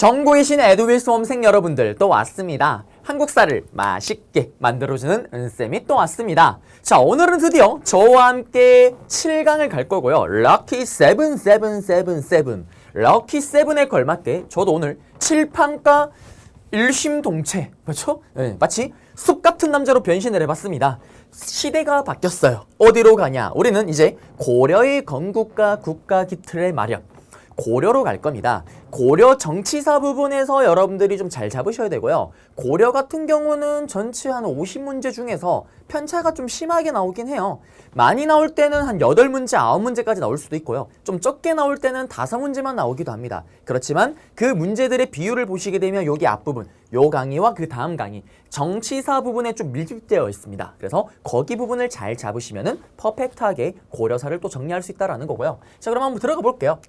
전국의 신 에듀윌 수험생 여러분들 또 왔습니다. 한국사를 맛있게 만들어주는 은쌤이 또 왔습니다. 자, 오늘은 드디어 저와 함께 7강을 갈 거고요. 럭키 7, 7, 7, 7. 럭키 7에 걸맞게 저도 오늘 칠판과 일심동체, 그렇죠? 네, 마치 숲 같은 남자로 변신을 해봤습니다. 시대가 바뀌었어요. 어디로 가냐? 우리는 이제 고려의 건국과 국가 기틀의 마련, 고려로 갈 겁니다. 고려 정치사 부분에서 여러분들이 좀 잘 잡으셔야 되고요. 고려 같은 경우는 전체 한 50문제 중에서 편차가 좀 심하게 나오긴 해요. 많이 나올 때는 한 8문제, 9문제까지 나올 수도 있고요. 좀 적게 나올 때는 5문제만 나오기도 합니다. 그렇지만 그 문제들의 비율을 보시게 되면 여기 앞부분, 요 강의와 그 다음 강의, 정치사 부분에 좀 밀집되어 있습니다. 그래서 거기 부분을 잘 잡으시면은 퍼펙트하게 고려사를 또 정리할 수 있다는 거고요. 자, 그럼 한번 들어가 볼게요.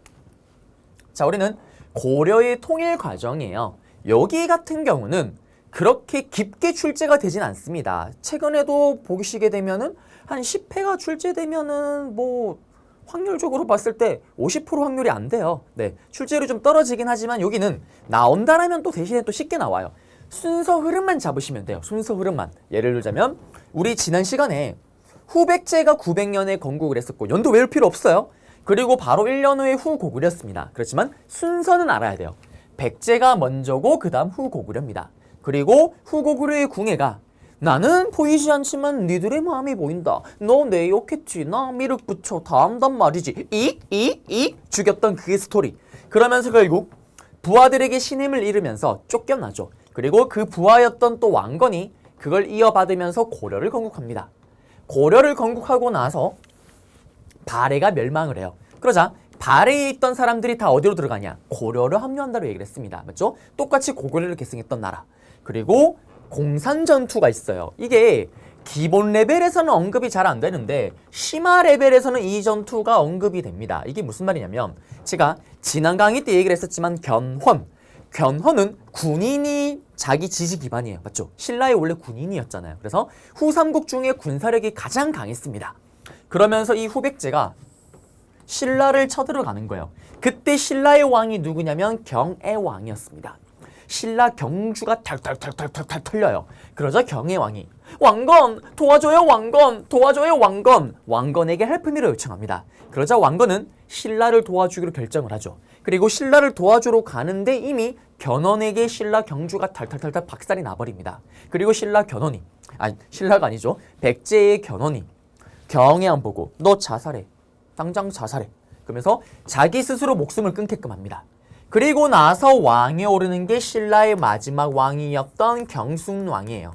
자, 우리는 고려의 통일 과정이에요. 여기 같은 경우는 그렇게 깊게 출제가 되진 않습니다. 최근에도 보시게 되면은 한 10회가 출제되면은 뭐 확률적으로 봤을 때 50% 확률이 안 돼요. 네, 출제율이 좀 떨어지긴 하지만 여기는 나온다라면 또 대신에 또 쉽게 나와요. 순서 흐름만 잡으시면 돼요. 순서 흐름만. 예를 들자면 우리 지난 시간에 후백제가 900년에 건국을 했었고 연도 외울 필요 없어요. 그리고 바로 1년 후에 후고구려였습니다. 그렇지만 순서는 알아야 돼요. 백제가 먼저고 그 다음 후고구려입니다. 그리고 후고구려의 궁예가 나는 보이지 않지만 니들의 마음이 보인다. 너 내 욕했지. 나 미륵 붙여 다 한단 말이지. 익 죽였던 그의 스토리. 그러면서 결국 부하들에게 신임을 잃으면서 쫓겨나죠. 그리고 그 부하였던 또 왕건이 그걸 이어받으면서 고려를 건국합니다. 고려를 건국하고 나서 발해가 멸망을 해요. 그러자 발해에 있던 사람들이 다 어디로 들어가냐? 고려를 합류한다고 얘기를 했습니다. 맞죠? 똑같이 고구려를 계승했던 나라. 그리고 공산전투가 있어요. 이게 기본 레벨에서는 언급이 잘 안 되는데 심화 레벨에서는 이 전투가 언급이 됩니다. 이게 무슨 말이냐면 제가 지난 강의 때 얘기를 했었지만 견훤은 군인이 자기 지지 기반이에요. 맞죠? 신라의 원래 군인이었잖아요. 그래서 후삼국 중에 군사력이 가장 강했습니다. 그러면서 이 후백제가 신라를 쳐들어가는 거예요. 그때 신라의 왕이 누구냐면 경의 왕이었습니다. 신라 경주가 탈탈탈탈탈 털려요. 그러자 경의 왕이 왕건 도와줘요, 왕건 도와줘요, 왕건. 왕건에게 헬프미를 요청합니다. 그러자 왕건은 신라를 도와주기로 결정을 하죠. 그리고 신라를 도와주러 가는데 이미 견훤에게 신라 경주가 탈탈탈탈 박살이 나버립니다. 그리고 신라가 아니죠. 백제의 견훤이 경의 안 보고 너 자살해. 당장 자살해. 그러면서 자기 스스로 목숨을 끊게끔 합니다. 그리고 나서 왕에 오르는 게 신라의 마지막 왕이었던 경순왕이에요.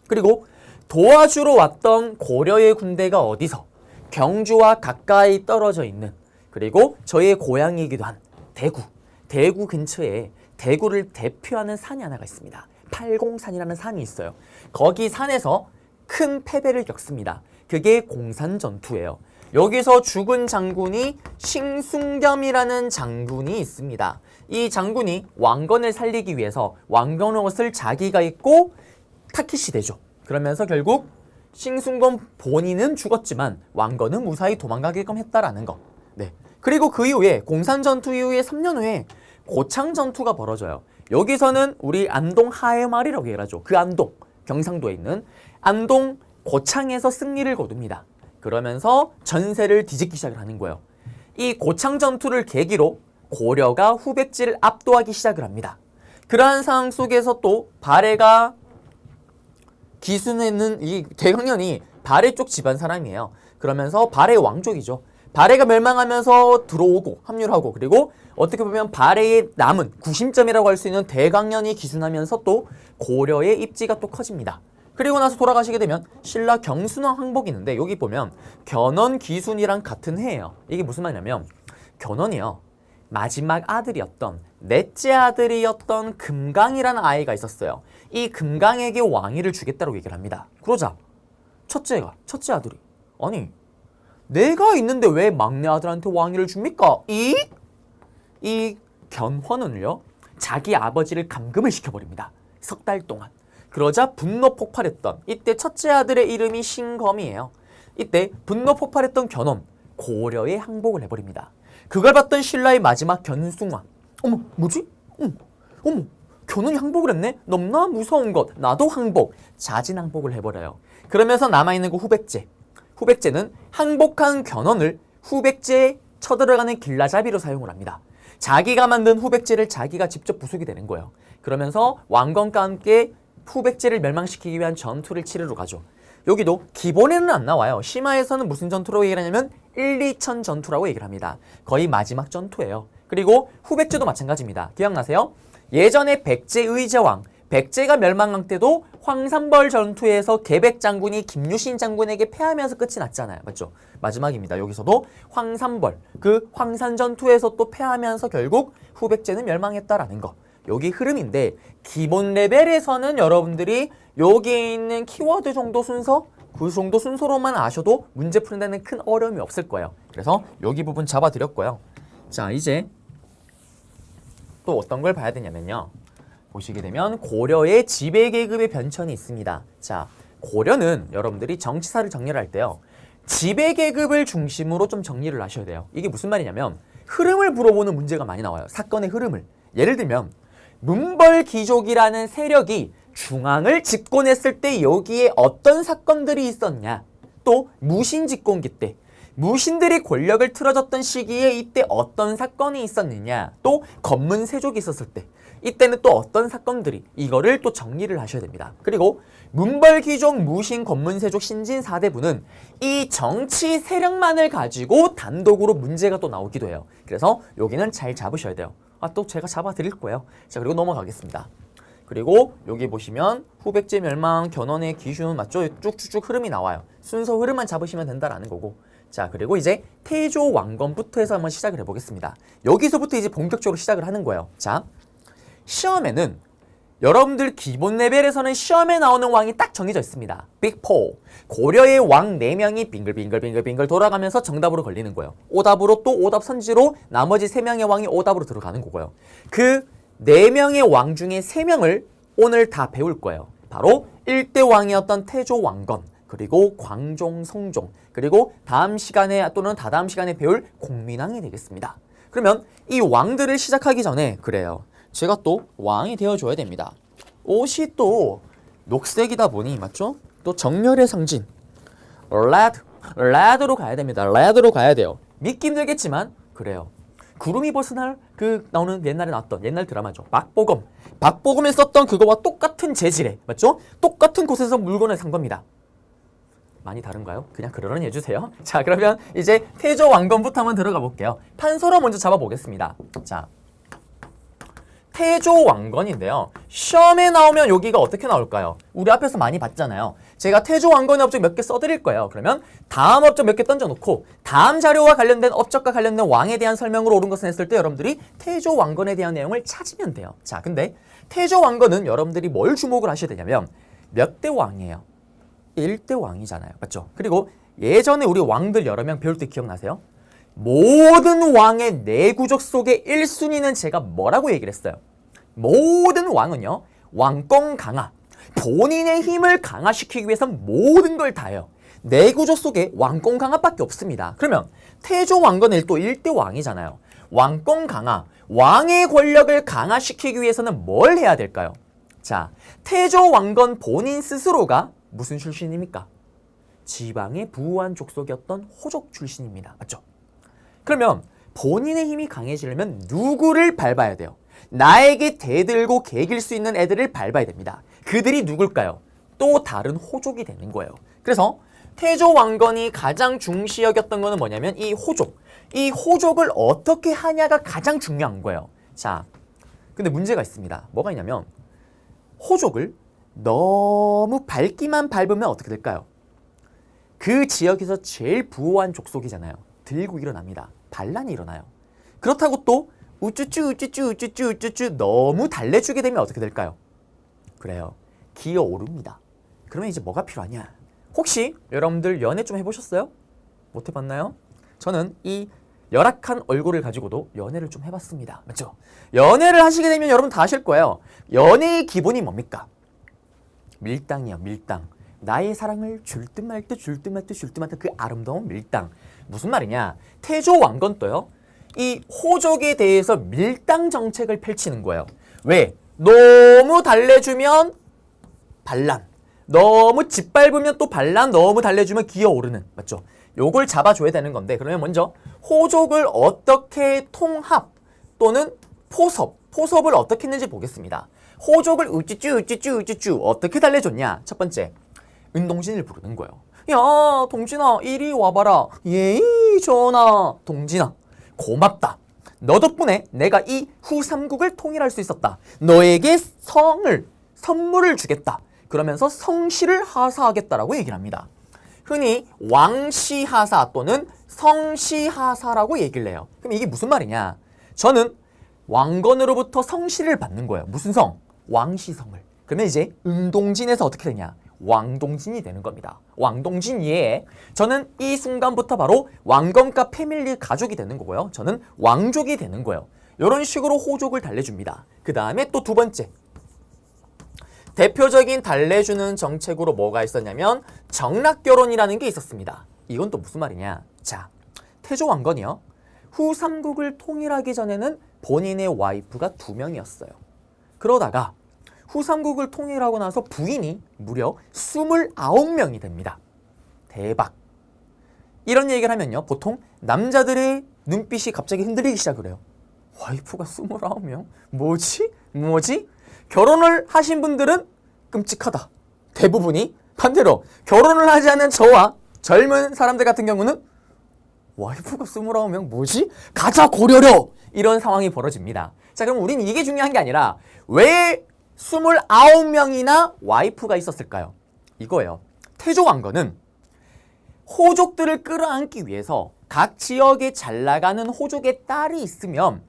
그리고 도와주러 왔던 고려의 군대가 어디서? 경주와 가까이 떨어져 있는, 그리고 저의 고향이기도 한 대구 근처에 대구를 대표하는 산이 하나가 있습니다. 팔공산이라는 산이 있어요. 거기 산에서 큰 패배를 겪습니다. 그게 공산전투예요. 여기서 죽은 장군이 싱숭겸이라는 장군이 있습니다. 이 장군이 왕건을 살리기 위해서 왕건 옷을 자기가 입고 타깃이 되죠. 그러면서 결국 싱숭겸 본인은 죽었지만 왕건은 무사히 도망가게끔 했다라는 거. 네. 그리고 그 이후에 공산전투 이후에 3년 후에 고창전투가 벌어져요. 여기서는 우리 안동 하회말이라고 얘기하죠. 그 안동, 경상도에 있는 안동 고창에서 승리를 거둡니다. 그러면서 전세를 뒤집기 시작을 하는 거예요. 이 고창 전투를 계기로 고려가 후백제를 압도하기 시작을 합니다. 그러한 상황 속에서 또 발해가 기순에는 이 대강년이 발해 쪽 집안 사람이에요. 그러면서 발해 왕족이죠. 발해가 멸망하면서 들어오고 합류하고, 그리고 어떻게 보면 발해의 남은 구심점이라고 할 수 있는 대강년이 기순하면서 또 고려의 입지가 또 커집니다. 그리고 나서 돌아가시게 되면 신라 경순왕 항복이 있는데 여기 보면 견훤 기순이랑 같은 해예요. 이게 무슨 말이냐면 견훤이요, 마지막 아들이었던 넷째 아들이었던 금강이라는 아이가 있었어요. 이 금강에게 왕위를 주겠다고 얘기를 합니다. 그러자 첫째 아들이 아니 내가 있는데 왜 막내 아들한테 왕위를 줍니까? 이 견훤은요 자기 아버지를 감금을 시켜버립니다. 3달 동안. 그러자 분노 폭발했던, 이때 첫째 아들의 이름이 신검이에요. 이때 분노 폭발했던 견훤, 고려에 항복을 해버립니다. 그걸 봤던 신라의 마지막 견숭왕, 어머 뭐지? 어머, 견운이 항복을 했네? 너무나 무서운 것. 나도 항복. 자진항복을 해버려요. 그러면서 남아있는 그 후백제. 후백제는 항복한 견원을 후백제에 쳐들어가는 길라잡이로 사용을 합니다. 자기가 만든 후백제를 자기가 직접 부수게 되는 거예요. 그러면서 왕건과 함께 후백제를 멸망시키기 위한 전투를 치르러 가죠. 여기도 기본에는 안 나와요. 심화에서는 무슨 전투라고 얘기를 하냐면 1, 2천 전투라고 얘기를 합니다. 거의 마지막 전투예요. 그리고 후백제도 마찬가지입니다. 기억나세요? 예전에 백제 의제왕, 백제가 멸망한 때도 황산벌 전투에서 계백 장군이 김유신 장군에게 패하면서 끝이 났잖아요. 맞죠? 마지막입니다. 여기서도 황산벌, 그 황산 전투에서 또 패하면서 결국 후백제는 멸망했다라는 거. 여기 흐름인데 기본 레벨에서는 여러분들이 여기에 있는 키워드 정도 순서, 그 정도 순서로만 아셔도 문제 푸는 데는 큰 어려움이 없을 거예요. 그래서 여기 부분 잡아드렸고요. 자, 이제 또 어떤 걸 봐야 되냐면요. 보시게 되면 고려의 지배계급의 변천이 있습니다. 자, 고려는 여러분들이 정치사를 정리를 할 때요. 지배계급을 중심으로 좀 정리를 하셔야 돼요. 이게 무슨 말이냐면 흐름을 물어보는 문제가 많이 나와요. 사건의 흐름을. 예를 들면 문벌귀족이라는 세력이 중앙을 집권했을 때 여기에 어떤 사건들이 있었냐. 또 무신 집권기 때 무신들이 권력을 틀어줬던 시기에 이때 어떤 사건이 있었느냐. 또 검문세족이 있었을 때 이때는 또 어떤 사건들이, 이거를 또 정리를 하셔야 됩니다. 그리고 문벌귀족, 무신, 검문세족, 신진사대부는 이 정치 세력만을 가지고 단독으로 문제가 또 나오기도 해요. 그래서 여기는 잘 잡으셔야 돼요. 또 제가 잡아드릴 거예요. 자, 그리고 넘어가겠습니다. 그리고 여기 보시면 후백제 멸망, 견훤의 기준 맞죠? 쭉쭉쭉 흐름이 나와요. 순서 흐름만 잡으시면 된다라는 거고. 자, 그리고 이제 태조 왕건부터 해서 한번 시작을 해보겠습니다. 여기서부터 이제 본격적으로 시작을 하는 거예요. 자, 시험에는 여러분들 기본 레벨에서는 시험에 나오는 왕이 딱 정해져 있습니다. 빅4. 고려의 왕 4명이 빙글빙글 돌아가면서 정답으로 걸리는 거예요. 오답으로 또 오답 선지로 나머지 3명의 왕이 오답으로 들어가는 거고요. 그 4명의 왕 중에 3명을 오늘 다 배울 거예요. 바로 1대 왕이었던 태조 왕건, 그리고 광종, 성종, 그리고 다음 시간에 또는 다다음 시간에 배울 공민왕이 되겠습니다. 그러면 이 왕들을 시작하기 전에 그래요. 제가 또 왕이 되어줘야 됩니다. 옷이 또 녹색이다 보니 맞죠? 또 정열의 상징 레드로 가야 됩니다. 레드로 가야 돼요. 믿기 힘들겠지만 그래요. 구름이 벗은 날 그 나오는 옛날에 나왔던 옛날 드라마죠. 박보검에 썼던 그거와 똑같은 재질의 맞죠? 똑같은 곳에서 물건을 산 겁니다. 많이 다른가요? 그냥 그러려니 해주세요. 자, 그러면 이제 태조 왕건부터 한번 들어가 볼게요. 판서로 먼저 잡아보겠습니다. 자, 태조 왕건인데요. 시험에 나오면 여기가 어떻게 나올까요? 우리 앞에서 많이 봤잖아요. 제가 태조 왕건의 업적 몇 개 써드릴 거예요. 그러면 다음 업적 몇 개 던져놓고 다음 자료와 관련된 업적과 관련된 왕에 대한 설명으로 옳은 것을 했을 때 여러분들이 태조 왕건에 대한 내용을 찾으면 돼요. 자, 근데 태조 왕건은 여러분들이 뭘 주목을 하셔야 되냐면 몇 대 왕이에요? 1대 왕이잖아요. 맞죠? 그리고 예전에 우리 왕들 여러 명 배울 때 기억나세요? 모든 왕의 내구적 속의 1순위는 제가 뭐라고 얘기를 했어요? 모든 왕은요, 왕권 강화, 본인의 힘을 강화시키기 위해선 모든 걸 다 해요. 내구적 속에 왕권 강화밖에 없습니다. 그러면 태조 왕건은 또 1대 왕이잖아요. 왕권 강화, 왕의 권력을 강화시키기 위해서는 뭘 해야 될까요? 자, 태조 왕건 본인 스스로가 무슨 출신입니까? 지방의 부유한 족속이었던 호족 출신입니다. 맞죠? 그러면 본인의 힘이 강해지려면 누구를 밟아야 돼요? 나에게 대들고 개길 수 있는 애들을 밟아야 됩니다. 그들이 누굴까요? 또 다른 호족이 되는 거예요. 그래서 태조 왕건이 가장 중시 여겼던 거는 뭐냐면 이 호족. 이 호족을 어떻게 하냐가 가장 중요한 거예요. 자, 근데 문제가 있습니다. 뭐가 있냐면 호족을 너무 밟기만 밟으면 어떻게 될까요? 그 지역에서 제일 부유한 족속이잖아요. 들고 일어납니다. 반란이 일어나요. 그렇다고 또 우쭈쭈 너무 달래주게 되면 어떻게 될까요? 그래요. 기어오릅니다. 그러면 이제 뭐가 필요하냐? 혹시 여러분들 연애 좀 해보셨어요? 못 해봤나요? 저는 이 열악한 얼굴을 가지고도 연애를 좀 해봤습니다. 맞죠? 연애를 하시게 되면 여러분 다 아실 거예요. 연애의 기본이 뭡니까? 밀당이요, 밀당. 나의 사랑을 줄 듯 말 듯 줄 듯 말 듯 줄 듯 말 듯 그 아름다운 밀당. 무슨 말이냐? 태조 왕건도요. 이 호족에 대해서 밀당 정책을 펼치는 거예요. 왜? 너무 달래주면 반란, 너무 짓밟으면 또 반란, 너무 달래주면 기어오르는, 맞죠? 요걸 잡아줘야 되는 건데, 그러면 먼저 호족을 어떻게 통합 또는 포섭을 어떻게 했는지 보겠습니다. 호족을 우쭈쭈 어떻게 달래줬냐? 첫 번째, 은동진을 부르는 거예요. 야, 동진아, 이리 와봐라. 예이, 전하. 동진아, 고맙다. 너 덕분에 내가 이 후삼국을 통일할 수 있었다. 너에게 선물을 주겠다. 그러면서 성시를 하사하겠다라고 얘기를 합니다. 흔히 왕시하사 또는 성시하사라고 얘기를 해요. 그럼 이게 무슨 말이냐? 저는 왕건으로부터 성시를 받는 거예요. 무슨 성? 왕시성을. 그러면 이제 은동진에서 어떻게 되냐? 왕동진이 되는 겁니다. 왕동진 예. 저는 이 순간부터 바로 왕건과 패밀리 가족이 되는 거고요. 저는 왕족이 되는 거예요. 이런 식으로 호족을 달래줍니다. 그 다음에 또 두 번째. 대표적인 달래주는 정책으로 뭐가 있었냐면 정락결혼이라는 게 있었습니다. 이건 또 무슨 말이냐? 자, 태조 왕건이요. 후삼국을 통일하기 전에는 본인의 와이프가 2명이었어요. 그러다가 후삼국을 통일하고 나서 부인이 무려 29명이 됩니다. 대박. 이런 얘기를 하면요. 보통 남자들의 눈빛이 갑자기 흔들리기 시작을 해요. 와이프가 29명? 뭐지? 결혼을 하신 분들은 끔찍하다. 대부분이 반대로 결혼을 하지 않은 저와 젊은 사람들 같은 경우는 와이프가 29명 뭐지? 가자 고려려! 이런 상황이 벌어집니다. 자, 그럼 우린 이게 중요한 게 아니라 왜 29명이나 와이프가 있었을까요? 이거예요. 태조 왕건은 호족들을 끌어안기 위해서 각 지역에 잘 나가는 호족의 딸이 있으면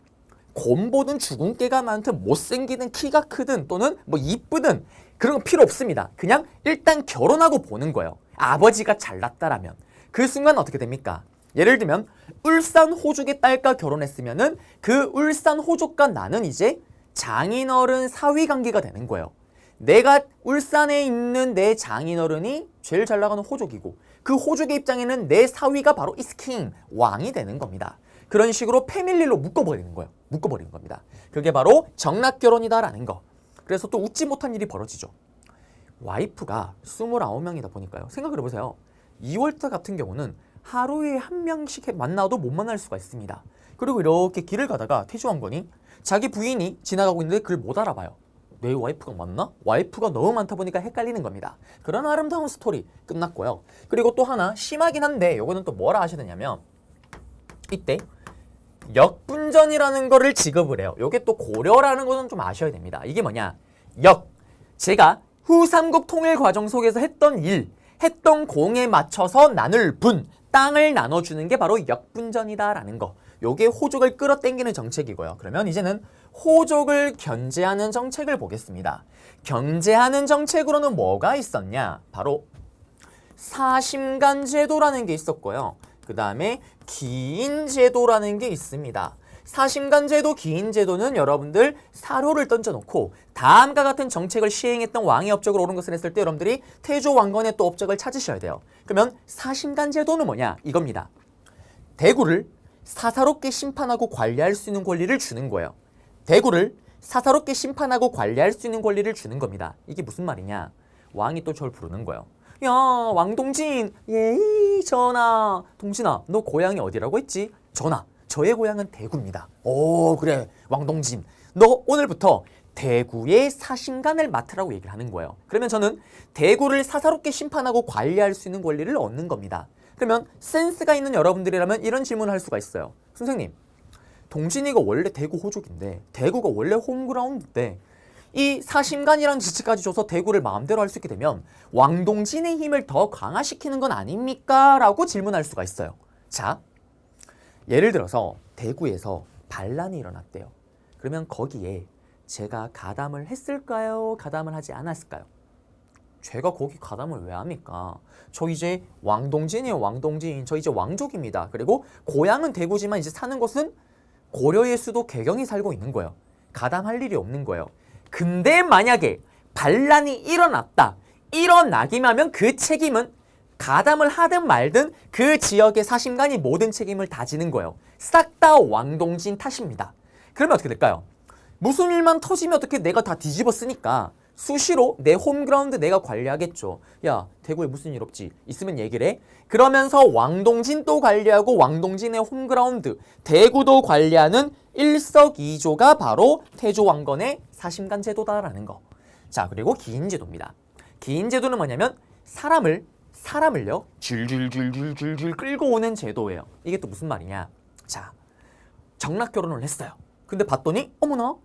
곰보든 죽은 깨가 많든 못생기든 키가 크든 또는 뭐 이쁘든 그런 거 필요 없습니다. 그냥 일단 결혼하고 보는 거예요. 아버지가 잘났다라면. 그 순간 어떻게 됩니까? 예를 들면 울산 호족의 딸과 결혼했으면은 그 울산 호족과 나는 이제 장인어른 사위관계가 되는 거예요. 내가 울산에 있는 내 장인어른이 제일 잘 나가는 호족이고 그 호족의 입장에는 내 사위가 바로 이스킹 왕이 되는 겁니다. 그런 식으로 패밀리로 묶어버리는 거예요. 묶어버리는 겁니다. 그게 바로 정락결혼이다라는 거. 그래서 또 웃지 못한 일이 벌어지죠. 와이프가 29명이다 보니까요. 생각을 해보세요. 2월달 같은 경우는 하루에 1명씩 만나도 못 만날 수가 있습니다. 그리고 이렇게 길을 가다가 태조왕건이 자기 부인이 지나가고 있는데 그걸 못 알아봐요. 내 와이프가 맞나? 와이프가 너무 많다 보니까 헷갈리는 겁니다. 그런 아름다운 스토리 끝났고요. 그리고 또 하나 심하긴 한데 요거는 또 뭐라 하셔야 되냐면 이때 역분전이라는 거를 지급을 해요. 요게 또 고려라는 거는 좀 아셔야 됩니다. 이게 뭐냐? 제가 후삼국 통일 과정 속에서 했던 공에 맞춰서 나눌 땅을 나눠주는 게 바로 역분전이다라는 거. 요게 호족을 끌어당기는 정책이고요. 그러면 이제는 호족을 견제하는 정책을 보겠습니다. 견제하는 정책으로는 뭐가 있었냐? 바로 사심간제도라는 게 있었고요. 그 다음에 기인제도라는 게 있습니다. 사심간제도, 기인제도는 여러분들 사료를 던져놓고 다음과 같은 정책을 시행했던 왕의 업적을 옳은 것을 했을 때 여러분들이 태조 왕건의 또 업적을 찾으셔야 돼요. 그러면 사심간제도는 뭐냐? 이겁니다. 대구를 사사롭게 심판하고 관리할 수 있는 권리를 주는 거예요. 대구를 사사롭게 심판하고 관리할 수 있는 권리를 주는 겁니다. 이게 무슨 말이냐? 왕이 또 저를 부르는 거예요. 야, 왕동진, 예이, 전하. 동진아, 너 고향이 어디라고 했지? 전하, 저의 고향은 대구입니다. 오, 그래, 왕동진. 너 오늘부터 대구의 사심간을 맡으라고 얘기를 하는 거예요. 그러면 저는 대구를 사사롭게 심판하고 관리할 수 있는 권리를 얻는 겁니다. 그러면 센스가 있는 여러분들이라면 이런 질문을 할 수가 있어요. 선생님, 동진이가 원래 대구 호족인데 대구가 원래 홈그라운드인데 이 사심간이라는 지체까지 줘서 대구를 마음대로 할 수 있게 되면 왕동진의 힘을 더 강화시키는 건 아닙니까? 라고 질문할 수가 있어요. 자, 예를 들어서 대구에서 반란이 일어났대요. 그러면 거기에 제가 가담을 했을까요? 가담을 하지 않았을까요? 제가 거기 가담을 왜 합니까? 저 이제 왕동진이에요. 왕동진. 저 이제 왕족입니다. 그리고 고향은 대구지만 이제 사는 곳은 고려의 수도 개경이 살고 있는 거예요. 가담할 일이 없는 거예요. 근데 만약에 반란이 일어났다. 일어나기만 하면 그 책임은 가담을 하든 말든 그 지역의 사심간이 모든 책임을 다 지는 거예요. 싹 다 왕동진 탓입니다. 그러면 어떻게 될까요? 무슨 일만 터지면 어떻게 내가 다 뒤집어 쓰니까 수시로 내 홈그라운드 내가 관리하겠죠. 야, 대구에 무슨 일 없지? 있으면 얘기를 해. 그러면서 왕동진도 관리하고 왕동진의 홈그라운드 대구도 관리하는 일석이조가 바로 태조왕건의 사심간 제도다라는 거. 자, 그리고 기인제도입니다. 기인제도는 뭐냐면 사람을요 줄줄줄줄줄줄 끌고 오는 제도예요. 이게 또 무슨 말이냐? 자, 정락 결혼을 했어요. 근데 봤더니 어머나,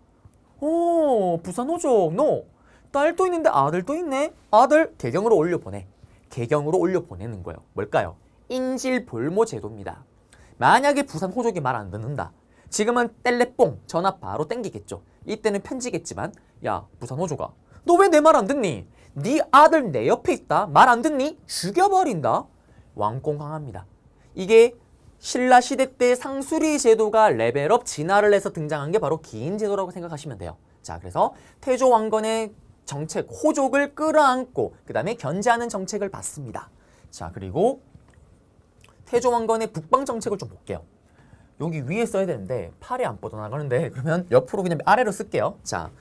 부산 호족 너 딸도 있는데 아들도 있네. 아들 개경으로 올려보내. 개경으로 올려보내는 거예요. 뭘까요? 인질볼모 제도입니다. 만약에 부산 호족이 말 안 듣는다. 지금은 뗄레뽕 전화 바로 땡기겠죠. 이때는 편지겠지만 야, 부산 호족아, 너 왜 내 말 안 듣니? 네 아들 내 옆에 있다. 말 안 듣니? 죽여버린다. 왕공강합니다. 이게 신라시대 때 상수리 제도가 레벨업 진화를 해서 등장한 게 바로 기인제도라고 생각하시면 돼요. 자, 그래서 태조왕건의 정책, 호족을 끌어안고 그 다음에 견제하는 정책을 받습니다. 자, 그리고 태조왕건의 북방정책을 좀 볼게요. 여기 위에 써야 되는데 팔이 안 뻗어나가는데 그러면 옆으로 그냥 아래로 쓸게요. 자,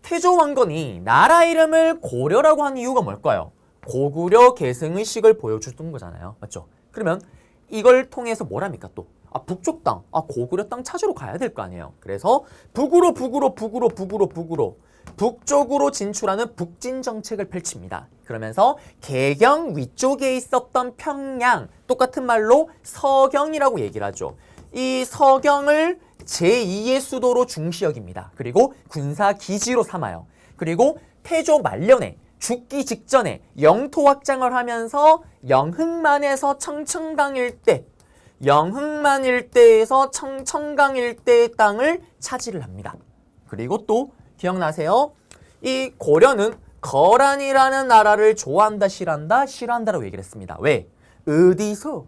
태조왕건이 나라 이름을 고려라고 한 이유가 뭘까요? 고구려 계승의식을 보여주던 거잖아요. 맞죠? 그러면 이걸 통해서 뭘 합니까 또? 북쪽 땅, 고구려 땅 찾으러 가야 될 거 아니에요. 그래서 북쪽으로 진출하는 북진 정책을 펼칩니다. 그러면서 개경 위쪽에 있었던 평양, 똑같은 말로 서경이라고 얘기를 하죠. 이 서경을 제2의 수도로 중시 여깁니다. 그리고 군사 기지로 삼아요. 그리고 태조 말년에 죽기 직전에 영토 확장을 하면서 영흥만에서 청천강 일대, 영흥만 일대에서 청천강 일대의 땅을 차지를 합니다. 그리고 또 기억나세요? 이 고려는 거란이라는 나라를 좋아한다, 싫어한다? 싫어한다라고 얘기를 했습니다. 왜? 어디서?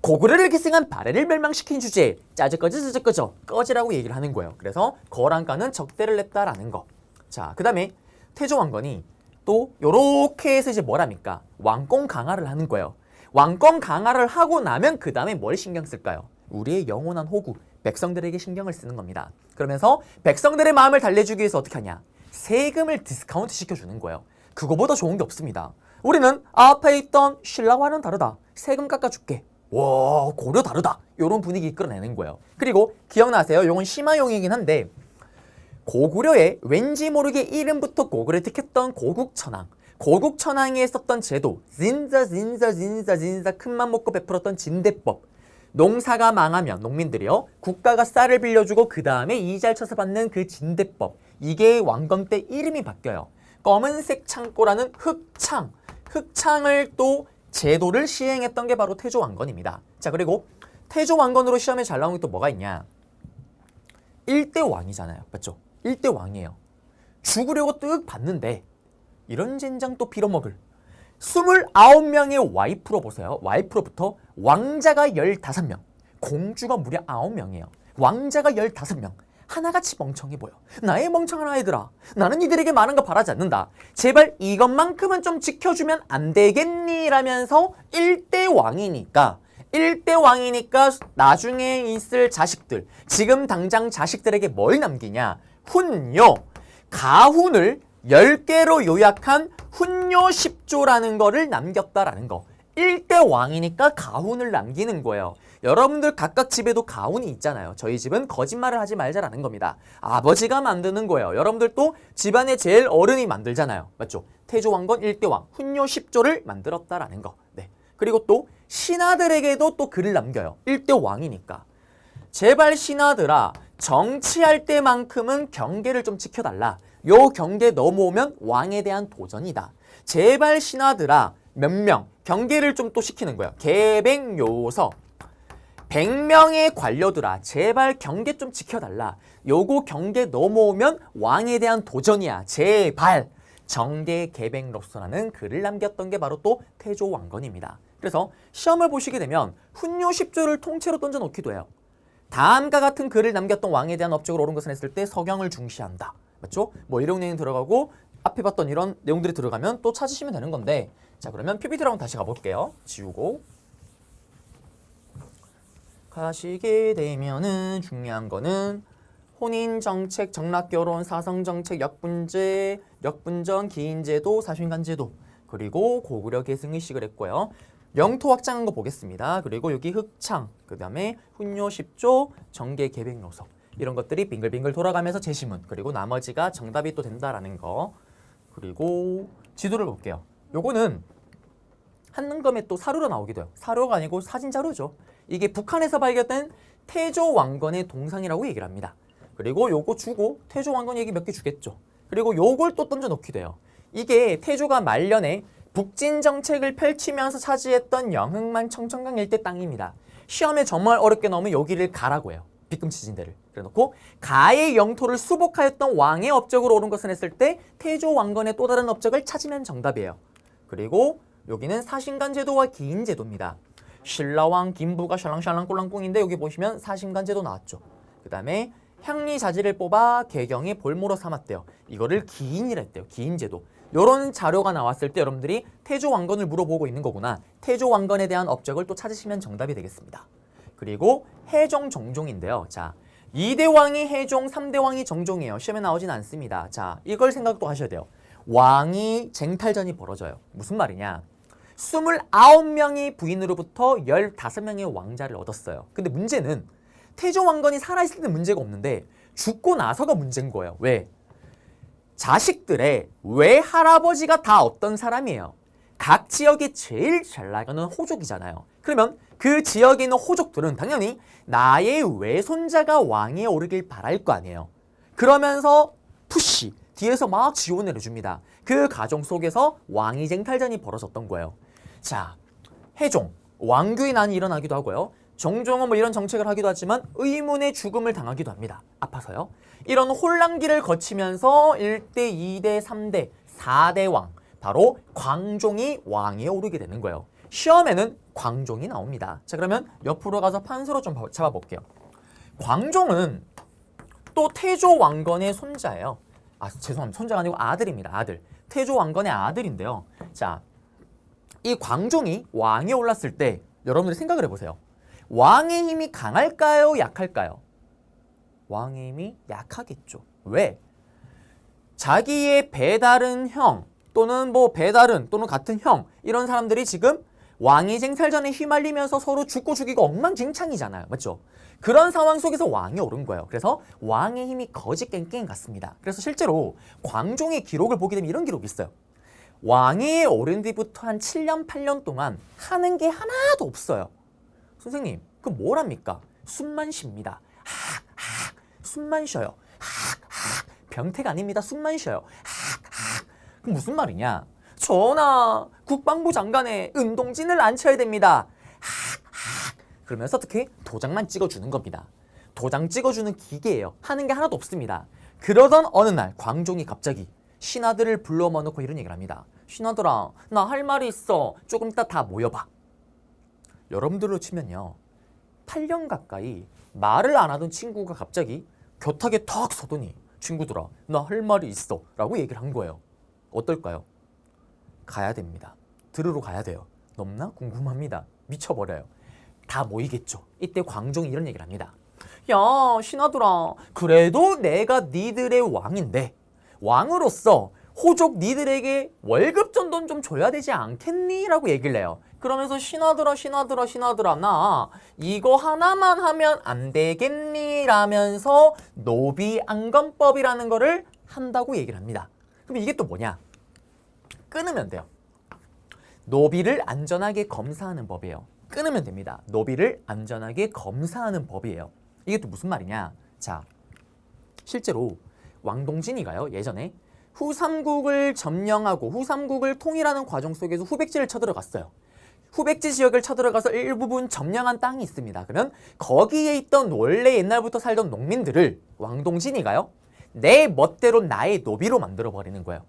고구려를 계승한 발해를 멸망시킨 주제에 짜증꺼져 꺼지라고 얘기를 하는 거예요. 그래서 거란과는 적대를 냈다라는 거. 자, 그 다음에 태조왕건이 또 요렇게 해서 이제 뭘 합니까? 왕권 강화를 하는 거예요. 왕권 강화를 하고 나면 그 다음에 뭘 신경 쓸까요? 우리의 영원한 호구, 백성들에게 신경을 쓰는 겁니다. 그러면서 백성들의 마음을 달래주기 위해서 어떻게 하냐? 세금을 디스카운트 시켜주는 거예요. 그거보다 좋은 게 없습니다. 우리는 앞에 있던 신라와는 다르다. 세금 깎아줄게. 와, 고려 다르다. 이런 분위기 이끌어내는 거예요. 그리고 기억나세요? 이건 심화용이긴 한데 고구려에 왠지 모르게 이름부터 고구려 택했던 고국천왕. 고국천왕이 했었던 제도, 진짜 큰맘 먹고 베풀었던 진대법. 농사가 망하면 농민들이요, 국가가 쌀을 빌려주고 그 다음에 이자를 쳐서 받는 그 진대법. 이게 왕건 때 이름이 바뀌어요. 검은색 창고라는 흑창을 또 제도를 시행했던 게 바로 태조왕건입니다. 자, 그리고 태조왕건으로 시험에 잘 나오는 게 또 뭐가 있냐? 1대 왕이잖아요. 맞죠? 1대 왕이에요. 죽으려고 뜩 봤는데 이런 젠장 또 빌어먹을 29명의 와이프로 보세요. 와이프로부터 왕자가 15명, 공주가 무려 9명이에요. 왕자가 15명. 하나같이 멍청해 보여. 나의 멍청한 아이들아, 나는 이들에게 많은 거 바라지 않는다. 제발 이것만큼은 좀 지켜주면 안 되겠니? 라면서 1대 왕이니까 나중에 있을 자식들, 지금 당장 자식들에게 뭘 남기냐? 훈요, 가훈을 10개로 요약한 훈요 10조라는 거를 남겼다라는 거. 1대 왕이니까 가훈을 남기는 거예요. 여러분들 각각 집에도 가훈이 있잖아요. 저희 집은 거짓말을 하지 말자라는 겁니다. 아버지가 만드는 거예요. 여러분들도 집안의 제일 어른이 만들잖아요. 맞죠? 태조왕건 1대 왕, 훈요 10조를 만들었다라는 거. 네. 그리고 또 신하들에게도 또 글을 남겨요. 1대 왕이니까. 제발 신하들아, 정치할 때만큼은 경계를 좀 지켜달라. 요 경계 넘어오면 왕에 대한 도전이다. 제발 신하들아, 몇 명, 경계를 좀 또 시키는 거예요. 계백요서. 100명의 관료들아, 제발 경계 좀 지켜달라. 요거 경계 넘어오면 왕에 대한 도전이야. 제발. 정계 계백로서라는 글을 남겼던 게 바로 또 태조왕건입니다. 그래서 시험을 보시게 되면 훈요 10조를 통째로 던져놓기도 해요. 다음과 같은 글을 남겼던 왕에 대한 업적을 옳은 것을 했을 때 서경을 중시한다. 맞죠? 뭐 이런 내용이 들어가고 앞에 봤던 이런 내용들이 들어가면 또 찾으시면 되는 건데, 자, 그러면 PPT로 다시 가볼게요. 지우고. 가시게 되면은 중요한 거는 혼인정책, 정락결혼, 사성정책, 역분제, 역분전, 기인제도, 사신간제도, 그리고 고구려 계승의식을 했고요. 영토 확장한 거 보겠습니다. 그리고 여기 흑창, 그 다음에 훈요 10조, 정계 계백 요소, 이런 것들이 빙글빙글 돌아가면서 제시문, 그리고 나머지가 정답이 또 된다라는 거. 그리고 지도를 볼게요. 요거는 한능검에 또 사료로 나오기도 해요. 사료가 아니고 사진자료죠. 이게 북한에서 발견된 태조 왕건의 동상이라고 얘기를 합니다. 그리고 요거 주고 태조 왕건 얘기 몇 개 주겠죠. 그리고 요걸 또 던져 놓기도 해요. 이게 태조가 말년에 북진 정책을 펼치면서 차지했던 영흥만 청천강 일대 땅입니다. 시험에 정말 어렵게 나오면 여기를 가라고 해요. 빗금치진대를. 그래놓고 가의 영토를 수복하였던 왕의 업적으로 옳은 것은 했을 때 태조 왕건의 또 다른 업적을 찾으면 정답이에요. 그리고 여기는 사신간제도와 기인제도입니다. 신라왕 김부가 샬랑샬랑 꼴랑꿍인데 여기 보시면 사신간제도 나왔죠. 그 다음에 향리자지를 뽑아 개경이 볼모로 삼았대요. 이거를 기인이라 했대요. 기인제도. 이런 자료가 나왔을 때 여러분들이 태조 왕건을 물어보고 있는 거구나. 태조 왕건에 대한 업적을 또 찾으시면 정답이 되겠습니다. 그리고 해종 정종인데요. 자, 2대 왕이 해종, 3대 왕이 정종이에요. 시험에 나오진 않습니다. 자, 이걸 생각도 하셔야 돼요. 왕이 쟁탈전이 벌어져요. 무슨 말이냐? 29명의 부인으로부터 15명의 왕자를 얻었어요. 근데 문제는 태조 왕건이 살아있을 때는 문제가 없는데 죽고 나서가 문제인 거예요. 왜? 자식들의 외할아버지가 다 어떤 사람이에요? 각 지역에 제일 잘 나가는 호족이잖아요. 그러면 그 지역에 있는 호족들은 당연히 나의 외손자가 왕위에 오르길 바랄 거 아니에요. 그러면서 푸시 뒤에서 막 지원을 해줍니다. 그 가정 속에서 왕위 쟁탈전이 벌어졌던 거예요. 자, 해종, 왕규의 난이 일어나기도 하고요. 정종은 뭐 이런 정책을 하기도 하지만 의문의 죽음을 당하기도 합니다. 아파서요. 이런 혼란기를 거치면서 1대, 2대, 3대, 4대 왕, 바로 광종이 왕위에 오르게 되는 거예요. 시험에는 광종이 나옵니다. 자, 그러면 옆으로 가서 판서로 좀 잡아볼게요. 광종은 또 태조 왕건의 손자예요. 아, 죄송합니다. 손자가 아니고 아들입니다. 아들. 태조 왕건의 아들인데요. 자, 이 광종이 왕위에 올랐을 때 여러분들이 생각을 해보세요. 왕의 힘이 강할까요? 약할까요? 왕의 힘이 약하겠죠. 왜? 자기의 배다른 형 또는 뭐 배다른 또는 같은 형 이런 사람들이 지금 왕위 쟁탈전에 휘말리면서 서로 죽고 죽이고 엉망진창이잖아요. 맞죠? 그런 상황 속에서 왕이 오른 거예요. 그래서 왕의 힘이 거짓 깽깽 같습니다. 그래서 실제로 광종의 기록을 보게 되면 이런 기록이 있어요. 왕위에 오른 뒤부터 한 7년, 8년 동안 하는 게 하나도 없어요. 선생님, 그 뭐랍니까? 숨만 쉽니다. 숨만 쉬어요. 병태가 아닙니다. 숨만 쉬어요. 그럼 무슨 말이냐? 전하, 국방부 장관의 은동진을 앉혀야 됩니다. 그러면서 어떻게? 도장만 찍어주는 겁니다. 도장 찍어주는 기계예요. 하는 게 하나도 없습니다. 그러던 어느 날 광종이 갑자기 신하들을 불러 모아놓고 이런 얘기를 합니다. 신하들아, 나 할 말이 있어. 조금 이따 다 모여봐. 여러분들로 치면요. 8년 가까이 말을 안 하던 친구가 갑자기 곁하게 턱 서더니 친구들아, 나 할 말이 있어. 라고 얘기를 한 거예요. 어떨까요? 가야 됩니다. 들으러 가야 돼요. 너무나 궁금합니다. 미쳐버려요. 다 모이겠죠. 이때 광종이 이런 얘기를 합니다. 야, 신하들아, 그래도 내가 니들의 왕인데 왕으로서 호족 니들에게 월급 정도는 좀 줘야 되지 않겠니? 라고 얘기를 해요. 그러면서 신하들아 나 이거 하나만 하면 안 되겠니? 라면서 노비안건법이라는 거를 한다고 얘기를 합니다. 그럼 이게 또 뭐냐? 끊으면 돼요. 노비를 안전하게 검사하는 법이에요. 끊으면 됩니다. 노비를 안전하게 검사하는 법이에요. 이게 또 무슨 말이냐? 자, 실제로 왕동진이가요. 예전에 후삼국을 점령하고 후삼국을 통일하는 과정 속에서 후백지를 쳐들어갔어요. 후백지 지역을 쳐들어가서 일부분 점령한 땅이 있습니다. 그러면 거기에 있던 원래 옛날부터 살던 농민들을 왕동진이가요. 내 멋대로 나의 노비로 만들어버리는 거예요.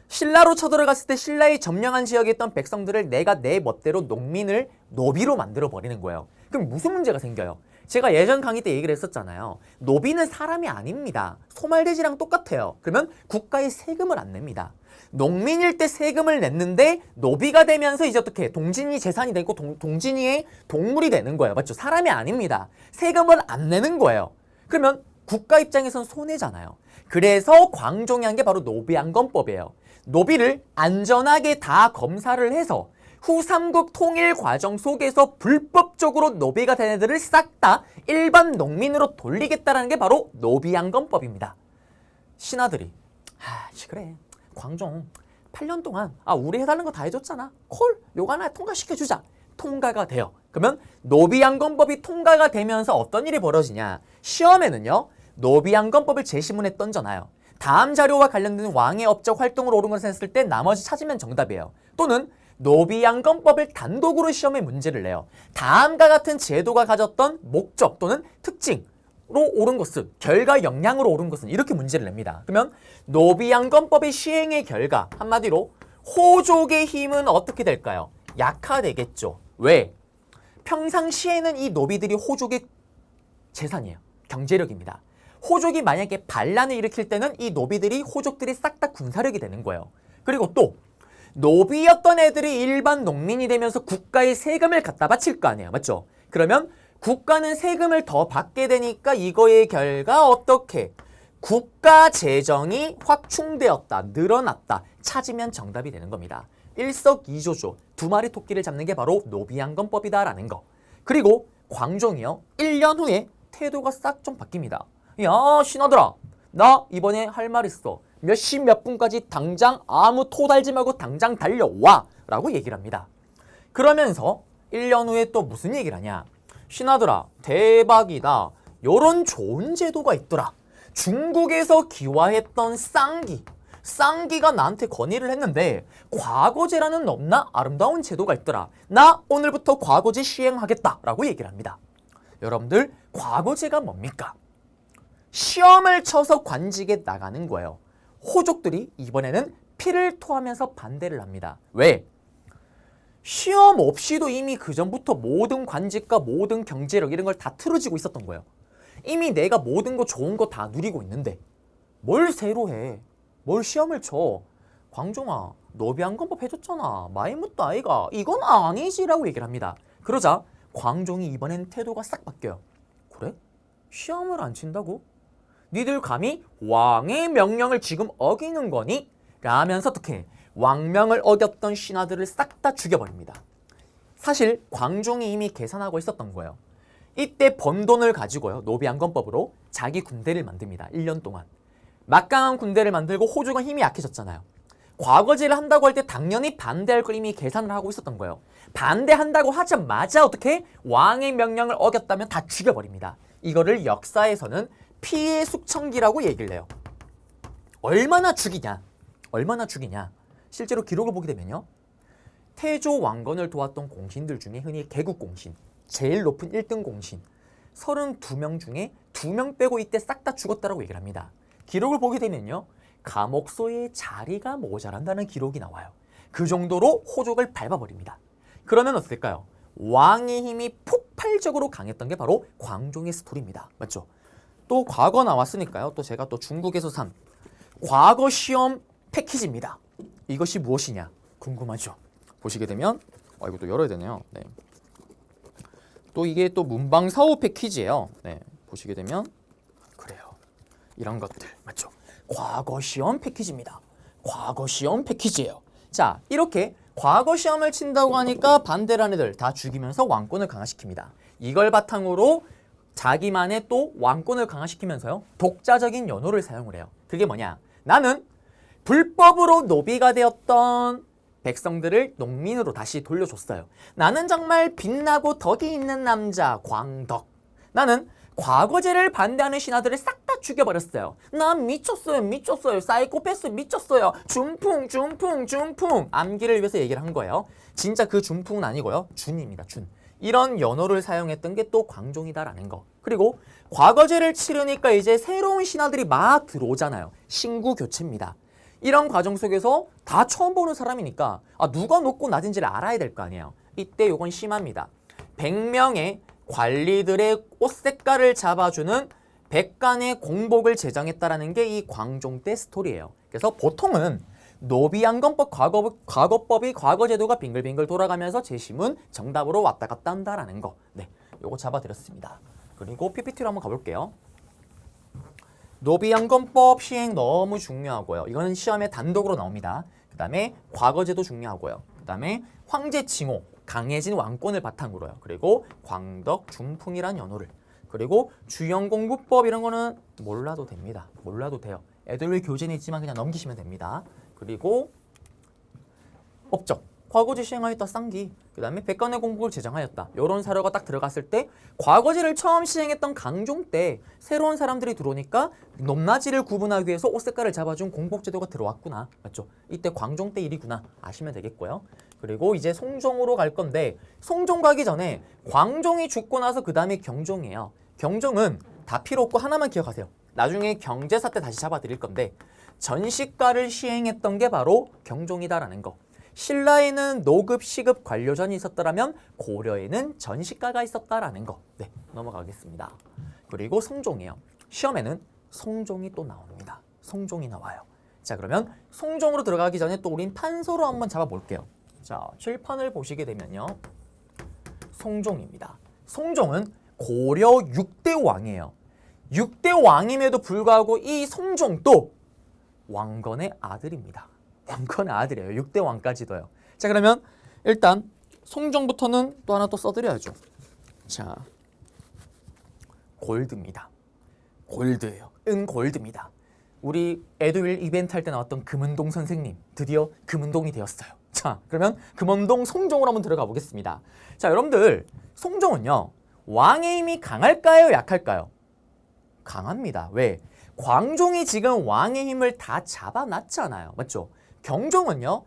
신라로 쳐들어갔을 때 신라의 점령한 지역에 있던 백성들을 내가 내 멋대로 농민을 노비로 만들어버리는 거예요. 그럼 무슨 문제가 생겨요? 제가 예전 강의 때 얘기를 했었잖아요. 노비는 사람이 아닙니다. 소말돼지랑 똑같아요. 그러면 국가에 세금을 안 냅니다. 농민일 때 세금을 냈는데 노비가 되면서 이제 어떻게 동진이 재산이 되고 동진이의 동물이 되는 거예요. 맞죠? 사람이 아닙니다. 세금을 안 내는 거예요. 그러면 국가 입장에선 손해잖아요. 그래서 광종이 한 게 바로 노비안검법이에요. 노비를 안전하게 다 검사를 해서 후 삼국 통일 과정 속에서 불법적으로 노비가 된 애들을 싹 다 일반 농민으로 돌리겠다라는 게 바로 노비안검법입니다. 신하들이 그래 광종 8년 동안 우리 해달라는 거 다 해줬잖아. 콜 요거 하나 통과시켜주자. 통과가 돼요. 그러면 노비안검법이 통과가 되면서 어떤 일이 벌어지냐. 시험에는요. 노비안검법을 제시문에 던져놔요. 다음 자료와 관련된 왕의 업적 활동을 옳은 것을 했을 때 나머지 찾으면 정답이에요. 또는 노비안검법을 단독으로 시험에 문제를 내요. 다음과 같은 제도가 가졌던 목적 또는 특징으로 옳은 것은 결과 역량으로 옳은 것은 이렇게 문제를 냅니다. 그러면 노비안검법의 시행의 결과 한마디로 호족의 힘은 어떻게 될까요? 약화되겠죠. 왜? 평상시에는 이 노비들이 호족의 재산이에요. 경제력입니다. 호족이 만약에 반란을 일으킬 때는 이 노비들이 호족들이 싹 다 군사력이 되는 거예요. 그리고 또 노비였던 애들이 일반 농민이 되면서 국가에 세금을 갖다 바칠 거 아니에요. 맞죠? 그러면 국가는 세금을 더 받게 되니까 이거의 결과 어떻게? 국가 재정이 확충되었다, 늘어났다, 찾으면 정답이 되는 겁니다. 일석이조죠. 두 마리 토끼를 잡는 게 바로 노비안검법이다라는 거. 그리고 광종이요. 1년 후에 태도가 싹 좀 바뀝니다. 야 신하들아, 나 이번에 할 말 있어. 몇 시 몇 분까지 당장 아무 토 달지 말고 당장 달려와 라고 얘기를 합니다. 그러면서 1년 후에 또 무슨 얘기를 하냐. 신하들아 대박이다. 요런 좋은 제도가 있더라. 중국에서 기와했던 쌍기가 나한테 건의를 했는데 과거제라는 너무나 아름다운 제도가 있더라. 나 오늘부터 과거제 시행하겠다 라고 얘기를 합니다. 여러분들 과거제가 뭡니까? 시험을 쳐서 관직에 나가는 거예요. 호족들이 이번에는 피를 토하면서 반대를 합니다. 왜? 시험 없이도 이미 그전부터 모든 관직과 모든 경제력 이런 걸 다 틀어지고 있었던 거예요. 이미 내가 모든 거 좋은 거 다 누리고 있는데 뭘 새로 해? 뭘 시험을 쳐? 광종아 노비안검법 해줬잖아. 마이무도 아이가 이건 아니지라고 얘기를 합니다. 그러자 광종이 이번엔 태도가 싹 바뀌어요. 그래? 시험을 안 친다고? 니들 감히 왕의 명령을 지금 어기는 거니? 라면서 어떻게 왕명을 어겼던 신하들을 싹 다 죽여버립니다. 사실 광종이 이미 계산하고 있었던 거예요. 이때 번 돈을 가지고요. 노비안검법으로 자기 군대를 만듭니다. 1년 동안. 막강한 군대를 만들고 호족은 힘이 약해졌잖아요. 과거제를 한다고 할 때 당연히 반대할 걸 이미 계산을 하고 있었던 거예요. 반대한다고 하자마자 어떻게 왕의 명령을 어겼다면 다 죽여버립니다. 이거를 역사에서는 피해 숙청기라고 얘기를 해요. 얼마나 죽이냐? 실제로 기록을 보게 되면요. 태조 왕건을 도왔던 공신들 중에 흔히 개국공신, 제일 높은 1등 공신 32명 중에 2명 빼고 이때 싹 다 죽었다라고 얘기를 합니다. 기록을 보게 되면요. 감옥소에 자리가 모자란다는 기록이 나와요. 그 정도로 호족을 밟아버립니다. 그러면 어떻게 될까요? 왕의 힘이 폭발적으로 강했던 게 바로 광종의 스토리입니다. 맞죠? 또 과거 나왔으니까요. 또 제가 또 중국에서 산 과거 시험 패키지입니다. 이것이 무엇이냐 궁금하죠? 보시게 되면 이거 또 열어야 되네요. 네. 또 이게 또 문방사후 패키지예요. 네. 보시게 되면 그래요. 이런 것들 맞죠? 과거 시험 패키지입니다. 과거 시험 패키지예요. 자, 이렇게 과거 시험을 친다고 하니까 반대를 하는 애들 다 죽이면서 왕권을 강화시킵니다. 이걸 바탕으로 자기만의 또 왕권을 강화시키면서요. 독자적인 연호를 사용을 해요. 그게 뭐냐? 나는 불법으로 노비가 되었던 백성들을 농민으로 다시 돌려줬어요. 나는 정말 빛나고 덕이 있는 남자 광덕. 나는 과거제를 반대하는 신하들을 싹 다 죽여버렸어요. 난 미쳤어요. 사이코패스 미쳤어요. 준풍. 암기를 위해서 얘기를 한 거예요. 진짜 그 준풍은 아니고요. 준입니다. 준. 이런 연호를 사용했던 게 또 광종이다라는 거. 그리고 과거제를 치르니까 이제 새로운 신하들이 막 들어오잖아요. 신구 교체입니다. 이런 과정 속에서 다 처음 보는 사람이니까 누가 높고 낮은지를 알아야 될 거 아니에요. 이때 요건 심합니다. 100명의 관리들의 옷 색깔을 잡아주는 백간의 공복을 제정했다라는 게 이 광종 때 스토리예요. 그래서 보통은 노비양건법 과거법이 과거제도가 빙글빙글 돌아가면서 재심은 정답으로 왔다 갔다 한다라는 거. 네, 요거 잡아드렸습니다. 그리고 PPT로 한번 가볼게요. 노비양건법 시행 너무 중요하고요. 이거는 시험에 단독으로 나옵니다. 그 다음에 과거제도 중요하고요. 그 다음에 황제칭호, 강해진 왕권을 바탕으로요. 그리고 광덕, 중풍이란 연호를. 그리고 주영공부법 이런 거는 몰라도 됩니다. 몰라도 돼요. 애들 교재는 있지만 그냥 넘기시면 됩니다. 그리고 업적, 과거제 시행하였다 쌍기. 그 다음에 백간의 공복을 제정하였다. 이런 사료가 딱 들어갔을 때 과거제를 처음 시행했던 강종 때 새로운 사람들이 들어오니까 높낮이를 구분하기 위해서 옷 색깔을 잡아준 공복제도가 들어왔구나. 맞죠? 이때 광종 때 일이구나. 아시면 되겠고요. 그리고 이제 송종으로 갈 건데 송종 가기 전에 광종이 죽고 나서 그 다음에 경종이에요. 경종은 다 필요 없고 하나만 기억하세요. 나중에 경제사 때 다시 잡아드릴 건데 전시가를 시행했던 게 바로 경종이다라는 거. 신라에는 노급, 시급 관료전이 있었더라면 고려에는 전시가가 있었다라는 거. 네, 넘어가겠습니다. 그리고 송종이에요. 시험에는 송종이 또 나옵니다. 송종이 나와요. 자, 그러면 송종으로 들어가기 전에 또 우린 판서로 한번 잡아볼게요. 자, 칠판을 보시게 되면요. 송종입니다. 송종은 고려 6대 왕이에요. 6대 왕임에도 불구하고 이 송종도 왕건의 아들입니다. 왕건의 아들이에요. 6대 왕까지도요. 자, 그러면 일단 송종부터는 또 하나 또 써드려야죠. 자, 골드입니다. 골드예요. 은골드입니다. 우리 에듀윌 이벤트 할 때 나왔던 금은동 선생님 드디어 금은동이 되었어요. 자, 그러면 금은동 송종으로 한번 들어가 보겠습니다. 자, 여러분들 송종은요. 왕의 힘이 강할까요? 약할까요? 강합니다. 왜? 광종이 지금 왕의 힘을 다 잡아놨잖아요. 맞죠? 경종은요.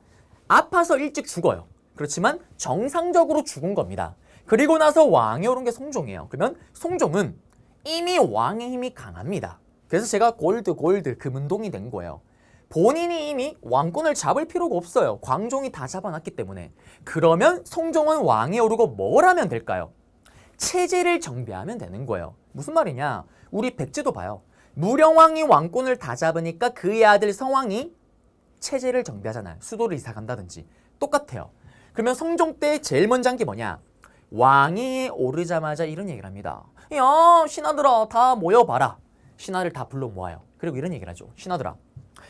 아파서 일찍 죽어요. 그렇지만 정상적으로 죽은 겁니다. 그리고 나서 왕이 오른 게 송종이에요. 그러면 송종은 이미 왕의 힘이 강합니다. 그래서 제가 골드 금은동이 된 거예요. 본인이 이미 왕권을 잡을 필요가 없어요. 광종이 다 잡아놨기 때문에. 그러면 송종은 왕에 오르고 뭘 하면 될까요? 체제를 정비하면 되는 거예요. 무슨 말이냐? 우리 백제도 봐요. 무령왕이 왕권을 다 잡으니까 그의 아들 성왕이 체제를 정비하잖아요. 수도를 이사 간다든지. 똑같아요. 그러면 성종 때 제일 먼저 한 게 뭐냐? 왕이 오르자마자 이런 얘기를 합니다. 야, 신하들아 다 모여봐라. 신하를 다 불러 모아요. 그리고 이런 얘기를 하죠. 신하들아,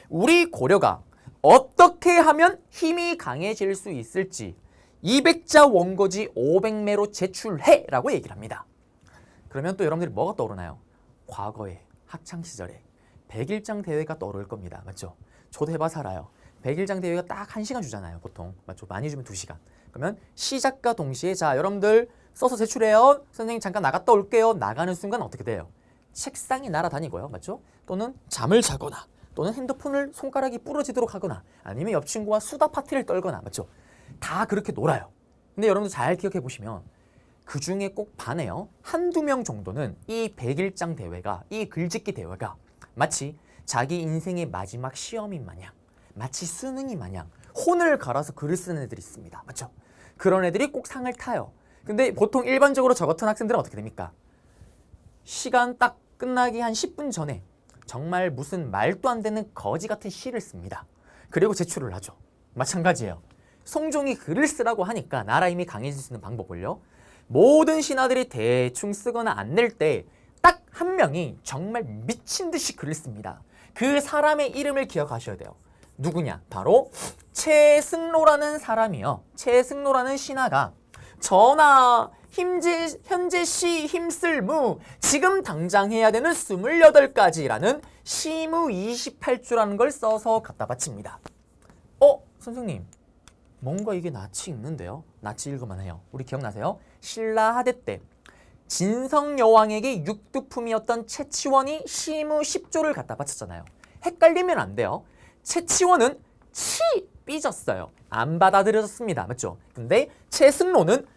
우리 고려가 어떻게 하면 힘이 강해질 수 있을지 200자 원고지 500매로 제출해 라고 얘기를 합니다. 그러면 또 여러분들이 뭐가 떠오르나요? 과거에 학창시절에 백일장 대회가 떠오를 겁니다. 맞죠? 저도 해봐 살아요. 백일장 대회가 딱 1시간 주잖아요. 보통. 맞죠? 많이 주면 2시간. 그러면 시작과 동시에 자, 여러분들 써서 제출해요. 선생님 잠깐 나갔다 올게요. 나가는 순간 어떻게 돼요? 책상이 날아다니고요. 맞죠? 또는 잠을 자거나 또는 핸드폰을 손가락이 부러지도록 하거나 아니면 옆 친구와 수다 파티를 떨거나. 맞죠? 다 그렇게 놀아요. 근데 여러분들 잘 기억해 보시면 그 중에 꼭 반에요. 한두 명 정도는 이 백일장 대회가, 이 글짓기 대회가 마치 자기 인생의 마지막 시험인 마냥, 마치 수능이 마냥 혼을 갈아서 글을 쓰는 애들이 있습니다. 맞죠? 그런 애들이 꼭 상을 타요. 근데 보통 일반적으로 저 같은 학생들은 어떻게 됩니까? 시간 딱 끝나기 한 10분 전에 정말 무슨 말도 안 되는 거지 같은 시를 씁니다. 그리고 제출을 하죠. 마찬가지예요. 송종이 글을 쓰라고 하니까 나라 힘이 강해질 수 있는 방법을요. 모든 신하들이 대충 쓰거나 안 낼 때 딱 한 명이 정말 미친 듯이 글을 씁니다. 그 사람의 이름을 기억하셔야 돼요. 누구냐? 바로 최승로라는 사람이요. 최승로라는 신하가 전하, 현재 시 힘쓸무 지금 당장 해야 되는 28가지라는 시무 28조라는 걸 써서 갖다 바칩니다. 선생님, 뭔가 이게 낯이 있는데요? 낯이 읽으면 해요. 우리 기억나세요? 신라 하대 때 진성 여왕에게 육두품이었던 채치원이 시무 10조를 갖다 바쳤잖아요. 헷갈리면 안 돼요. 채치원은 삐졌어요. 안 받아들여졌습니다. 맞죠? 근데 최승로는